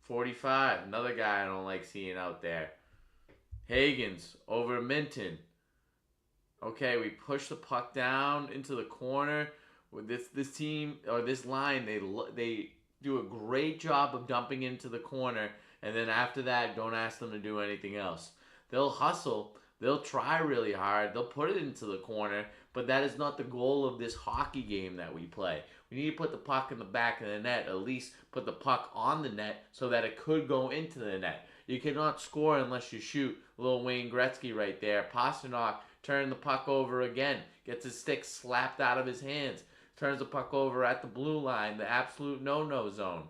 45, another guy I don't like seeing out there. Hagens over Minton. Okay, we push the puck down into the corner. With this team or this line, they do a great job of dumping into the corner, and then after that, don't ask them to do anything else. They'll hustle. They'll try really hard. They'll put it into the corner, but that is not the goal of this hockey game that we play. We need to put the puck in the back of the net, at least put the puck on the net so that it could go into the net. You cannot score unless you shoot. Little Wayne Gretzky right there. Pasternak turns the puck over again. Gets his stick slapped out of his hands. Turns the puck over at the blue line, the absolute no-no zone.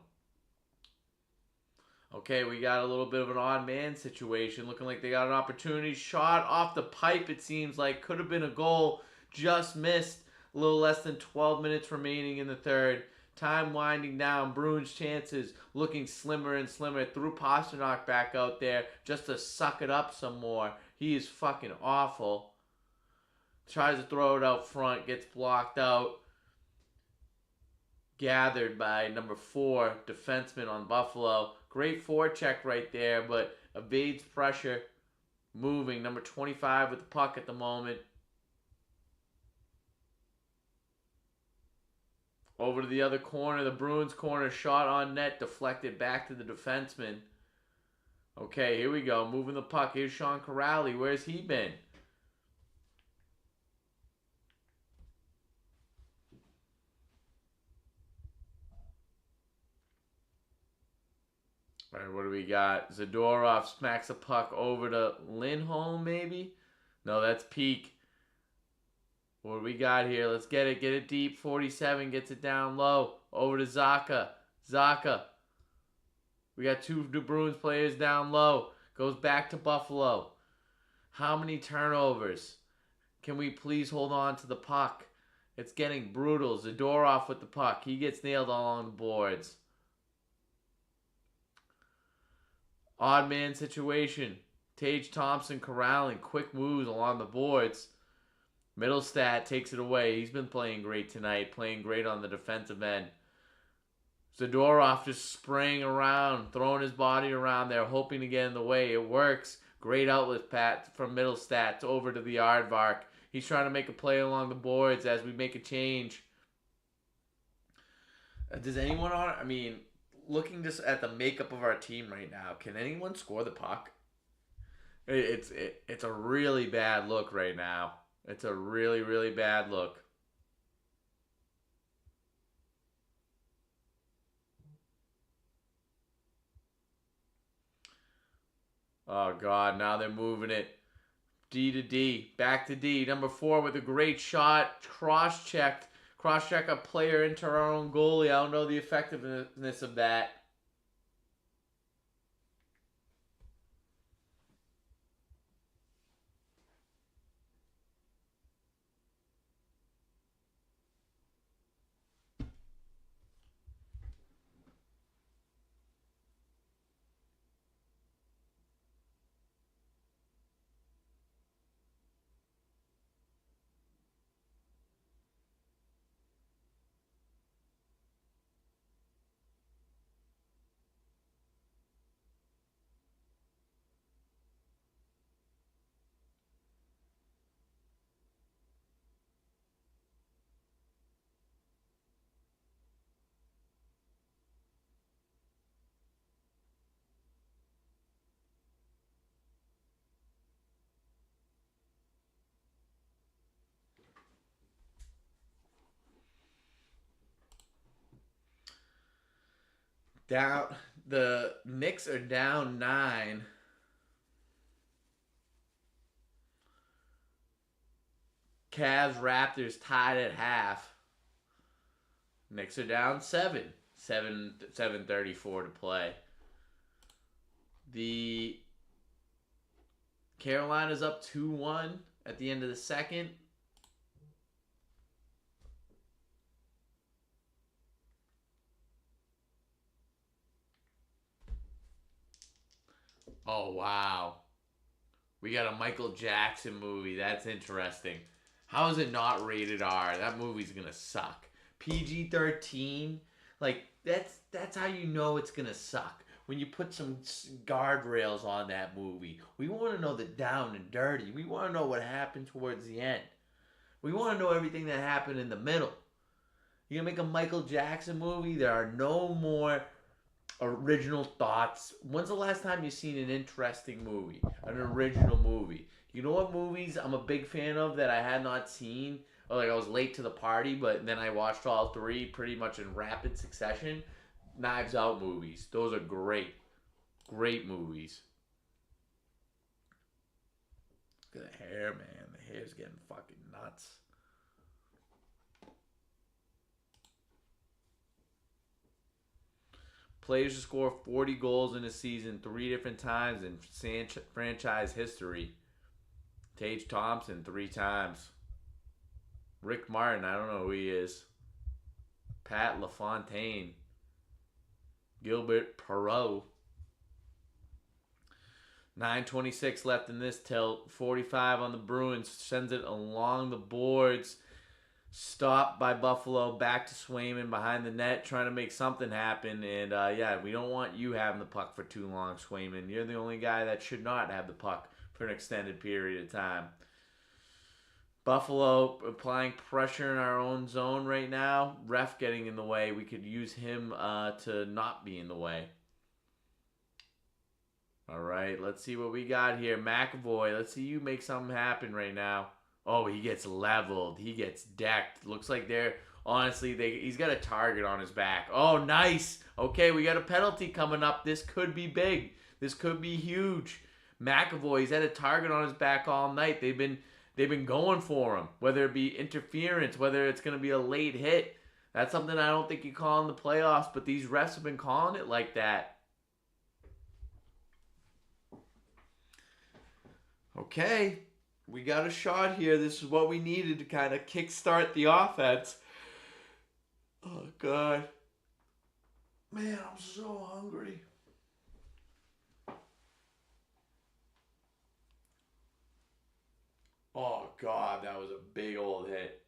Okay, we got a little bit of an odd man situation. Looking like they got an opportunity. Shot off the pipe, it seems like. Could have been a goal. Just missed. A little less than 12 minutes remaining in the third. Time winding down. Bruins chances looking slimmer and slimmer. Threw Pasternak back out there just to suck it up some more. He is fucking awful. Tries to throw it out front. Gets blocked out. Gathered by number 4, defenseman on Buffalo. Great forecheck right there, but evades pressure. Moving, number 25 with the puck at the moment. Over to the other corner, the Bruins corner, shot on net, deflected back to the defenseman. Okay, here we go, moving the puck. Here's Sean Corrali. Where's he been? All right, what do we got? Zadorov smacks a puck over to Lindholm, maybe? No, that's Peak. What do we got here? Let's get it. Get it deep. 47 gets it down low. Over to Zacha. Zacha. We got 2 Bruins players down low. Goes back to Buffalo. How many turnovers? Can we please hold on to the puck? It's getting brutal. Zadorov with the puck. He gets nailed along the boards. Odd man situation. Tage Thompson corralling. Quick moves along the boards. Middlestat takes it away. He's been playing great tonight. Playing great on the defensive end. Zadorov just spraying around. Throwing his body around there. Hoping to get in the way. It works. Great outlet pat from Middlestat over to the aardvark. He's trying to make a play along the boards as we make a change. Does anyone on... I mean... Looking just at the makeup of our team right now, can anyone score the puck? It's a really bad look right now. It's a really, really bad look. Oh, God, now they're moving it. D to D. Back to D. Number 4 with a great shot. Cross-checked. Cross-check a player into our own goalie. I don't know the effectiveness of that. Down. The Knicks are down 9. Cavs Raptors tied at half. Knicks are down 7. 7:34 to play. The Carolina's up 2-1 at the end of the second. Oh, wow. We got a Michael Jackson movie. That's interesting. How is it not rated R? That movie's going to suck. PG-13? Like, that's how you know it's going to suck. When you put some guardrails on that movie. We want to know the down and dirty. We want to know what happened towards the end. We want to know everything that happened in the middle. You're going to make a Michael Jackson movie? There are no more original thoughts. When's the last time you've seen an interesting movie? An original movie? You know what movies I'm a big fan of that I had not seen? Or like I was late to the party, but then I watched all 3 pretty much in rapid succession. Knives Out movies. Those are great. Great movies. Look at the hair, man. The hair's getting fucking nuts. Players to score 40 goals in a season 3 different times in franchise history. Tage Thompson 3 times. Rick Martin, I don't know who he is. Pat LaFontaine. Gilbert Perreault. 9:26 left in this tilt. 45 on the Bruins. Sends it along the boards. Stopped by Buffalo. Back to Swayman behind the net. Trying to make something happen. And yeah, we don't want you having the puck for too long, Swayman. You're the only guy that should not have the puck for an extended period of time. Buffalo applying pressure in our own zone right now. Ref getting in the way. We could use him to not be in the way. All right, let's see what we got here. McAvoy, let's see you make something happen right now. Oh, he gets leveled. He gets decked. Looks like he's got a target on his back. Oh, nice. Okay, we got a penalty coming up. This could be big. This could be huge. McAvoy, he's had a target on his back all night. They've been going for him, whether it be interference, whether it's going to be a late hit. That's something I don't think you call in the playoffs, but these refs have been calling it like that. Okay, we got a shot here. This is what we needed to kind of kickstart the offense. Oh, God. Man, I'm so hungry. Oh, God, that was a big old hit.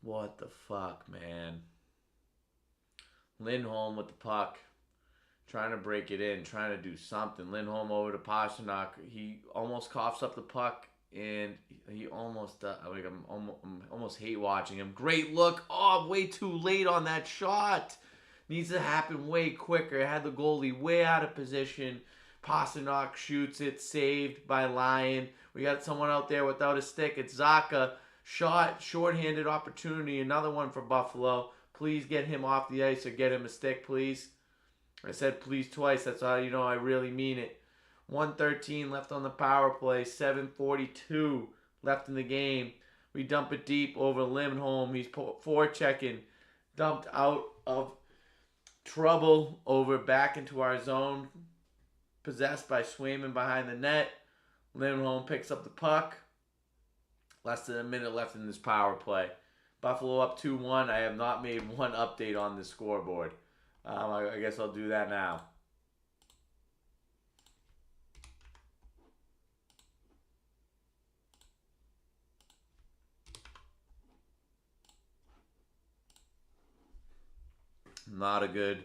What the fuck, man? Lindholm with the puck. Trying to break it in. Trying to do something. Lindholm over to Pasternak. He almost coughs up the puck. And he almost, I'm almost hate watching him. Great look. Oh, way too late on that shot. Needs to happen way quicker. Had the goalie way out of position. Pasternak shoots it. Saved by Lyon. We got someone out there without a stick. It's Zacha. Shot. Shorthanded opportunity. Another one for Buffalo. Please get him off the ice or get him a stick, please. I said please twice. That's how you know I really mean it. 1:13 left on the power play. 7:42 left in the game. We dump it deep over Lindholm. He's forechecking. Dumped out of trouble over back into our zone. Possessed by Swayman behind the net. Lindholm picks up the puck. Less than a minute left in this power play. Buffalo up 2-1. I have not made one update on the scoreboard. I guess I'll do that now. Not a good,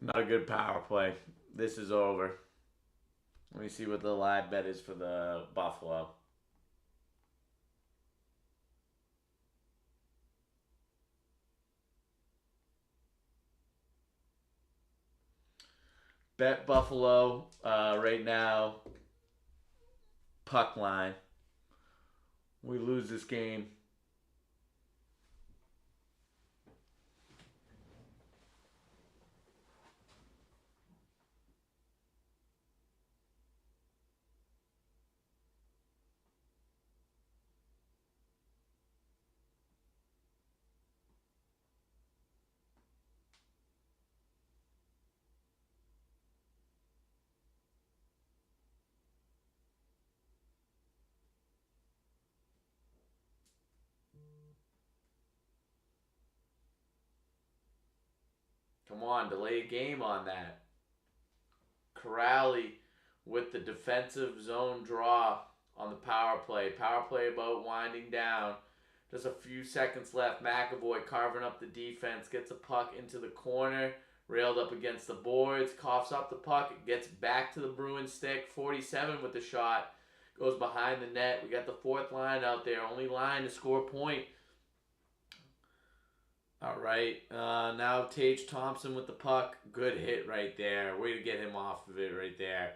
not a good power play. This is over. Let me see what the live bet is for the Buffalo. Bet Buffalo right now. Puck line. We lose this game. Come on, delay a game on that. Corrali with the defensive zone draw on the power play. Power play about winding down. Just a few seconds left. McAvoy carving up the defense. Gets a puck into the corner. Railed up against the boards. Coughs up the puck. It gets back to the Bruins stick. 47 with the shot. Goes behind the net. We got the fourth line out there. Only line to score a point. All right. Now Tage Thompson with the puck. Good hit right there. Way to get him off of it right there.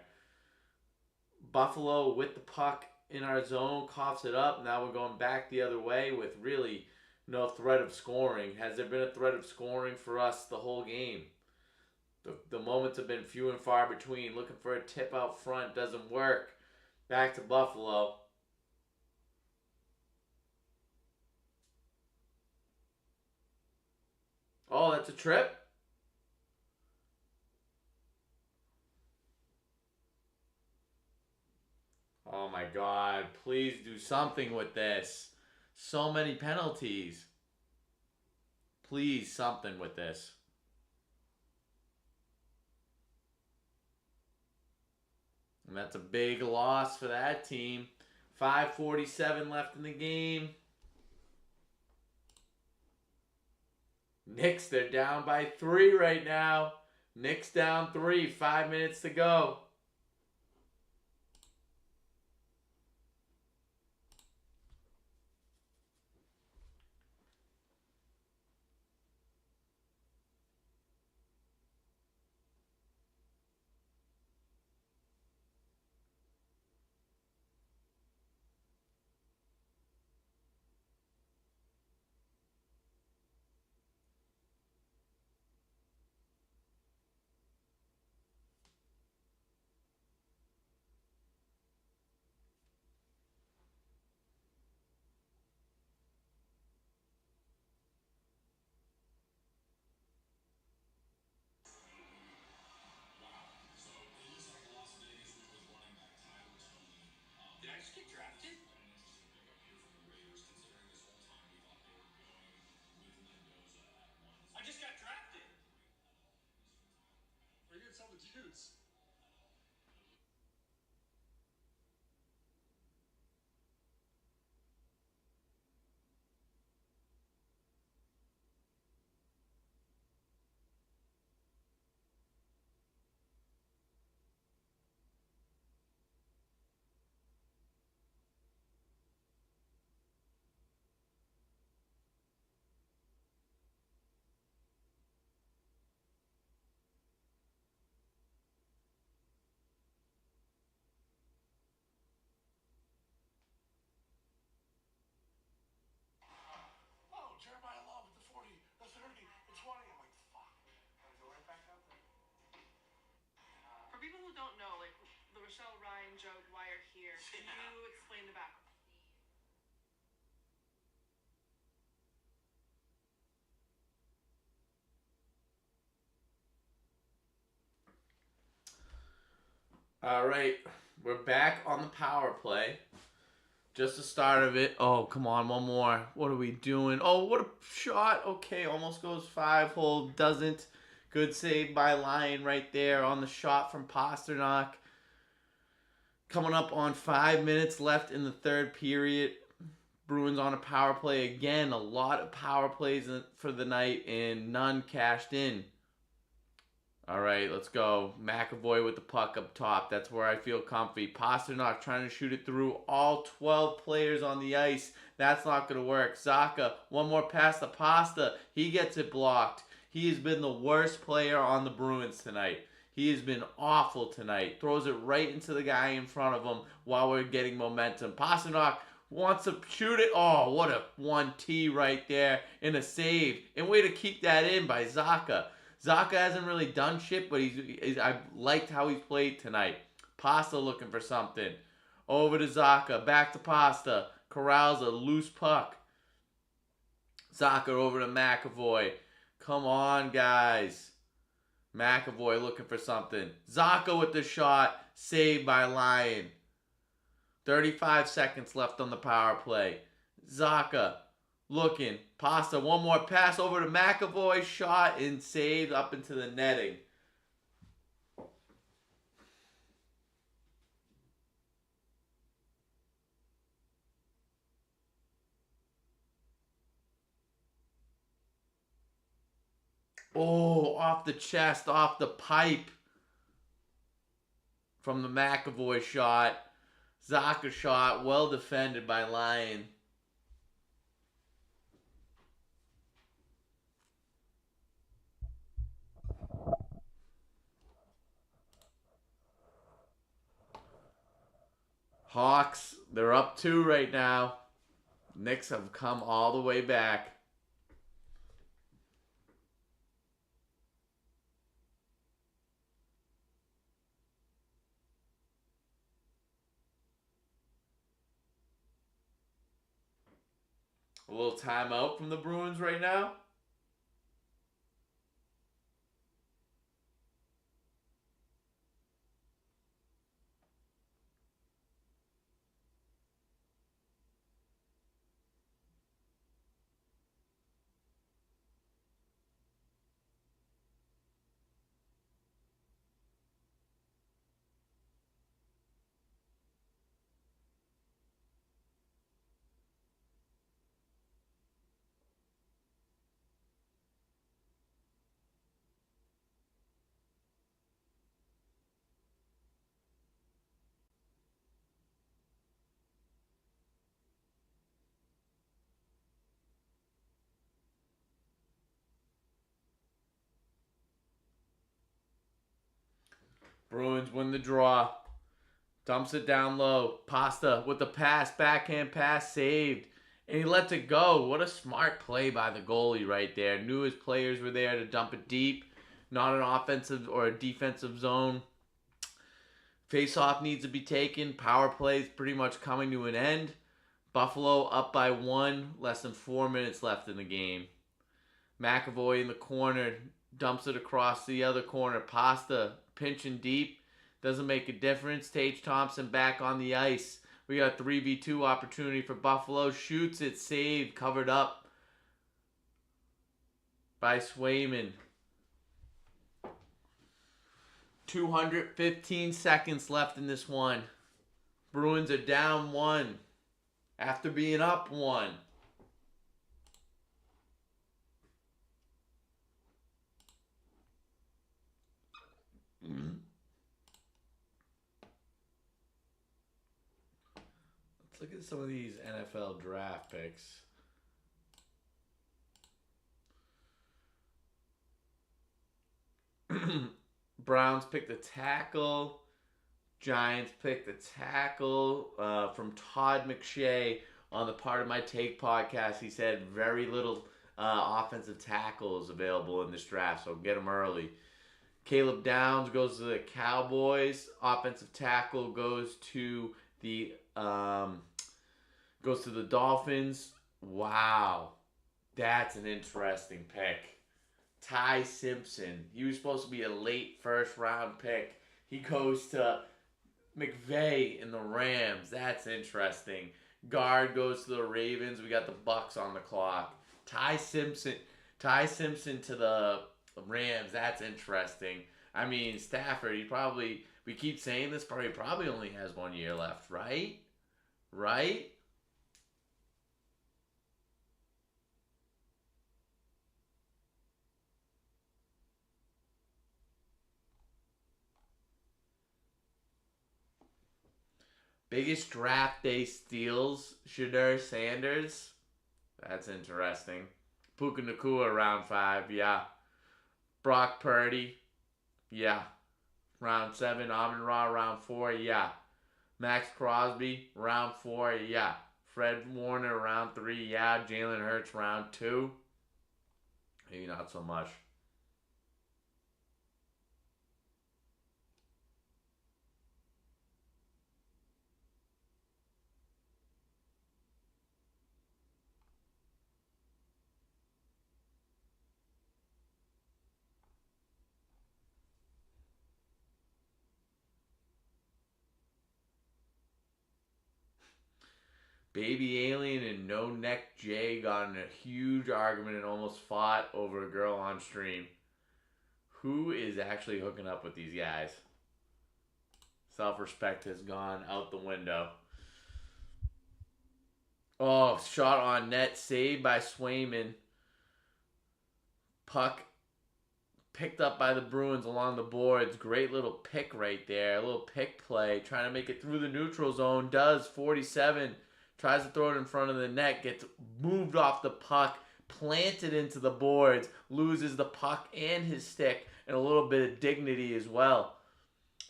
Buffalo with the puck in our zone. Coughs it up. Now we're going back the other way with really no threat of scoring. Has there been a threat of scoring for us the whole game? The moments have been few and far between. Looking for a tip out front. Doesn't work. Back to Buffalo. Oh, that's a trip? Oh my god. Please do something with this. So many penalties. Please, something with this. And that's a big loss for that team. 5:47 left in the game. Knicks, they're down by 3 right now. Knicks down 3. 5 minutes to go. Did I just get drafted? I just got drafted. Are you gonna tell the dudes? Oh, Jeremiah Love at the 40, the 30, the 20. I'm like, fuck. Gotta go right back out there. For people who don't know, like the Rochelle Ryan joke, why are here? Can you explain the background? All right, we're back on the power play. Just the start of it. Oh, come on, one more. What are we doing? Oh, what a shot. Okay, almost goes 5-hole. Doesn't. Good save by Lyon right there on the shot from Pasternak. Coming up on 5 minutes left in the third period. Bruins on a power play again. A lot of power plays for the night and none cashed in. All right, let's go. McAvoy with the puck up top. That's where I feel comfy. Pasternak trying to shoot it through all 12 players on the ice. That's not going to work. Zacha, one more pass to Pasta. He gets it blocked. He has been the worst player on the Bruins tonight. He has been awful tonight. Throws it right into the guy in front of him while we're getting momentum. Pasternak wants to shoot it. Oh, what a 1T right there in a save. And way to keep that in by Zacha. Zacha hasn't really done shit, but I liked how he's played tonight. Pasta looking for something. Over to Zacha. Back to Pasta. Corrals a loose puck. Zacha over to McAvoy. Come on, guys. McAvoy looking for something. Zacha with the shot. Saved by Lyon. 35 seconds left on the power play. Zacha looking. Pasta, one more pass over to McAvoy. Shot and saved up into the netting. Oh, off the chest, off the pipe from the McAvoy shot. Zacha shot, well defended by Lyon. Hawks, they're up 2 right now. Knicks have come all the way back. A little timeout from the Bruins right now. Bruins win the draw. Dumps it down low. Pasta with the pass, backhand pass saved. And he lets it go. What a smart play by the goalie right there. Knew his players were there to dump it deep. Not an offensive or a defensive zone. Face-off needs to be taken. Power play is pretty much coming to an end. Buffalo up by 1. Less than 4 minutes left in the game. McAvoy in the corner. Dumps it across the other corner. Pasta pinching deep. Doesn't make a difference. Tage Thompson back on the ice. We got a 3v2 opportunity for Buffalo. Shoots it. Saved. Covered up by Swayman. 215 seconds left in this one. Bruins are down 1 after being up 1. Let's look at some of these NFL draft picks. Browns picked a tackle. Giants picked a tackle from Todd McShay on the Part of My Take podcast. He said very little offensive tackles available in this draft, so get them early. Caleb Downs goes to the Cowboys. Offensive tackle goes to the Dolphins. Wow, that's an interesting pick. Ty Simpson. He was supposed to be a late first round pick. He goes to McVay in the Rams. That's interesting. Guard goes to the Ravens. We got the Bucks on the clock. Ty Simpson. Ty Simpson to the Rams. That's interesting. I mean, Stafford, we keep saying this, but he probably only has 1 year left, right? Right? Biggest draft day steals, Shedeur Sanders. That's interesting. Puka Nakua round 5, yeah. Brock Purdy, yeah. Round 7. Amon Ra round 4, yeah. Max Crosby round 4, yeah. Fred Warner round 3, yeah. Jalen Hurts round 2, maybe not so much. Baby Alien and No Neck Jay got in a huge argument and almost fought over a girl on stream. Who is actually hooking up with these guys? Self-respect has gone out the window. Oh, shot on net, saved by Swayman. Puck picked up by the Bruins along the boards. Great little pick right there. A little pick play. Trying to make it through the neutral zone. Does. 47. Tries to throw it in front of the net. Gets moved off the puck. Planted into the boards. Loses the puck and his stick. And a little bit of dignity as well.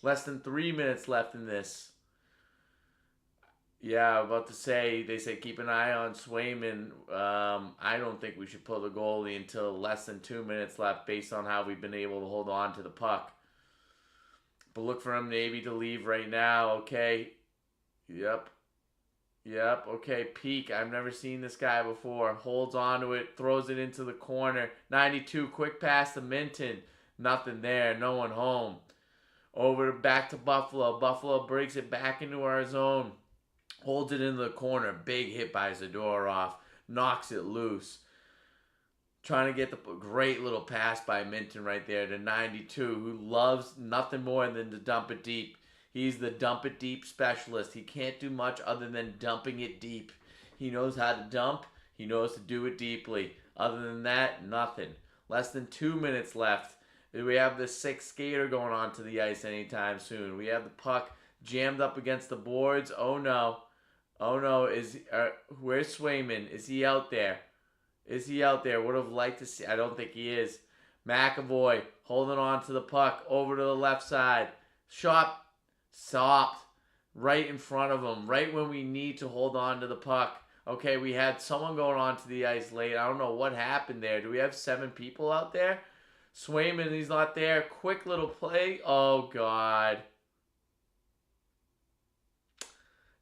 Less than 3 minutes left in this. Yeah, about to say, they say keep an eye on Swayman. I don't think we should pull the goalie until less than 2 minutes left based on how we've been able to hold on to the puck. But look for him maybe to leave right now, okay? Yep, okay, peek. I've never seen this guy before. Holds on to it, throws it into the corner. 92, quick pass to Minton. Nothing there, no one home. Back to Buffalo. Buffalo breaks it back into our zone. Holds it into the corner. Big hit by Zadorov. Knocks it loose. Trying to get the great little pass by Minton right there to 92, who loves nothing more than to dump it deep. He's the dump it deep specialist. He can't do much other than dumping it deep. He knows how to dump. He knows to do it deeply. Other than that, nothing. Less than 2 minutes left. We have the 6th skater going onto the ice anytime soon. We have the puck jammed up against the boards. Oh no. Where's Swayman? Is he out there? Would have liked to see. I don't think he is. McAvoy holding on to the puck over to the left side. Shot stopped right in front of him. Right when we need to hold on to the puck. Okay, we had someone going onto the ice late. I don't know what happened there. Do we have 7 people out there? Swayman, he's not there. Quick little play. Oh, God.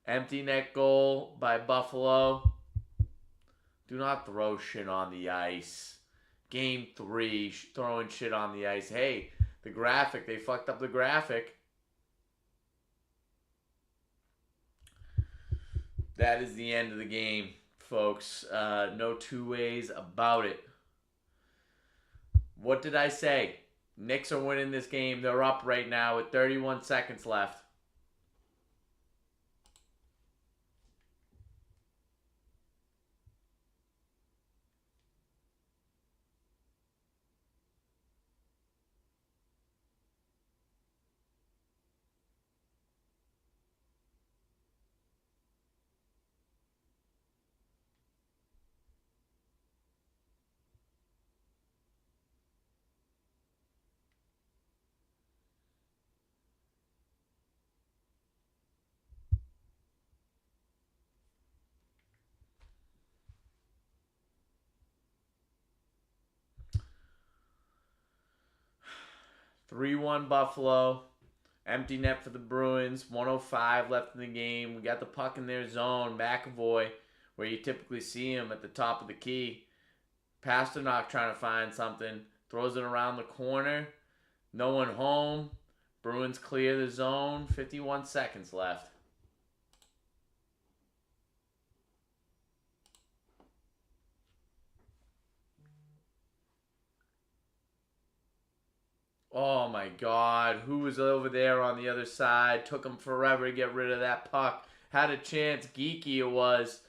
Empty net goal by Buffalo. Do not throw shit on the ice. Game 3, throwing shit on the ice. Hey, the graphic. They fucked up the graphic. That is the end of the game, folks. No two ways about it. What did I say? Knicks are winning this game. They're up right now with 31 seconds left. (3-1) Buffalo. Empty net for the Bruins. 1:05 left in the game. We got the puck in their zone. McAvoy, where you typically see him at the top of the key. Pasternak trying to find something. Throws it around the corner. No one home. Bruins clear the zone. 51 seconds left. Oh my God. Who was over there on the other side? Took him forever to get rid of that puck. Had a chance. Geeky it was.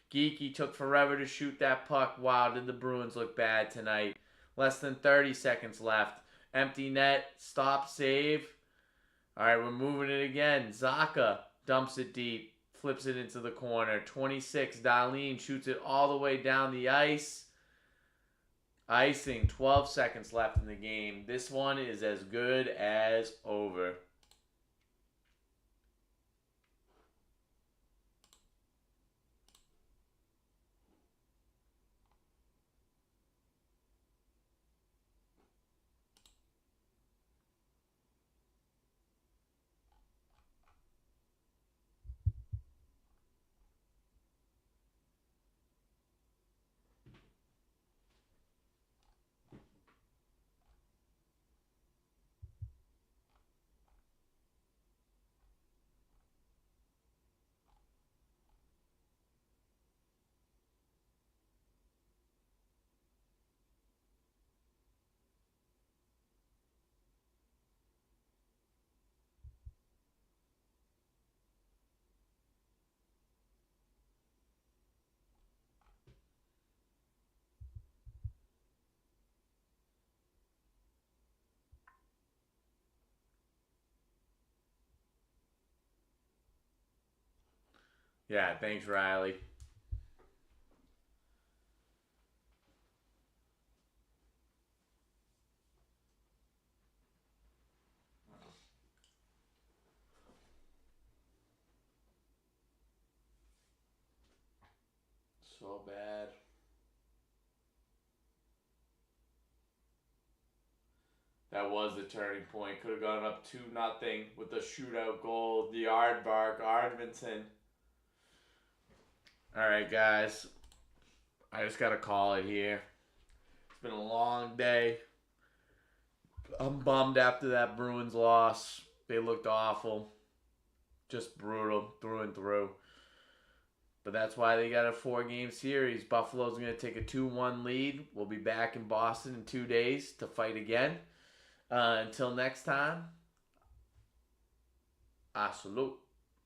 Geeky took forever to shoot that puck. Wow, did the Bruins look bad tonight. Less than 30 seconds left. Empty net. Stop, save. All right, we're moving it again. Zaka dumps it deep. Flips it into the corner. 26. Darlene shoots it all the way down the ice. Icing, 12 seconds left in the game. This one is as good as over. Yeah, thanks, Riley. So bad. That was the turning point. Could have gone up 2-0 with the shootout goal. The Aardvark, Ardvinson. All right, guys. I just got to call it here. It's been a long day. I'm bummed after that Bruins loss. They looked awful. Just brutal through and through. But that's why they got a 4-game series. Buffalo's going to take a 2-1 lead. We'll be back in Boston in 2 days to fight again. Until next time, a salute.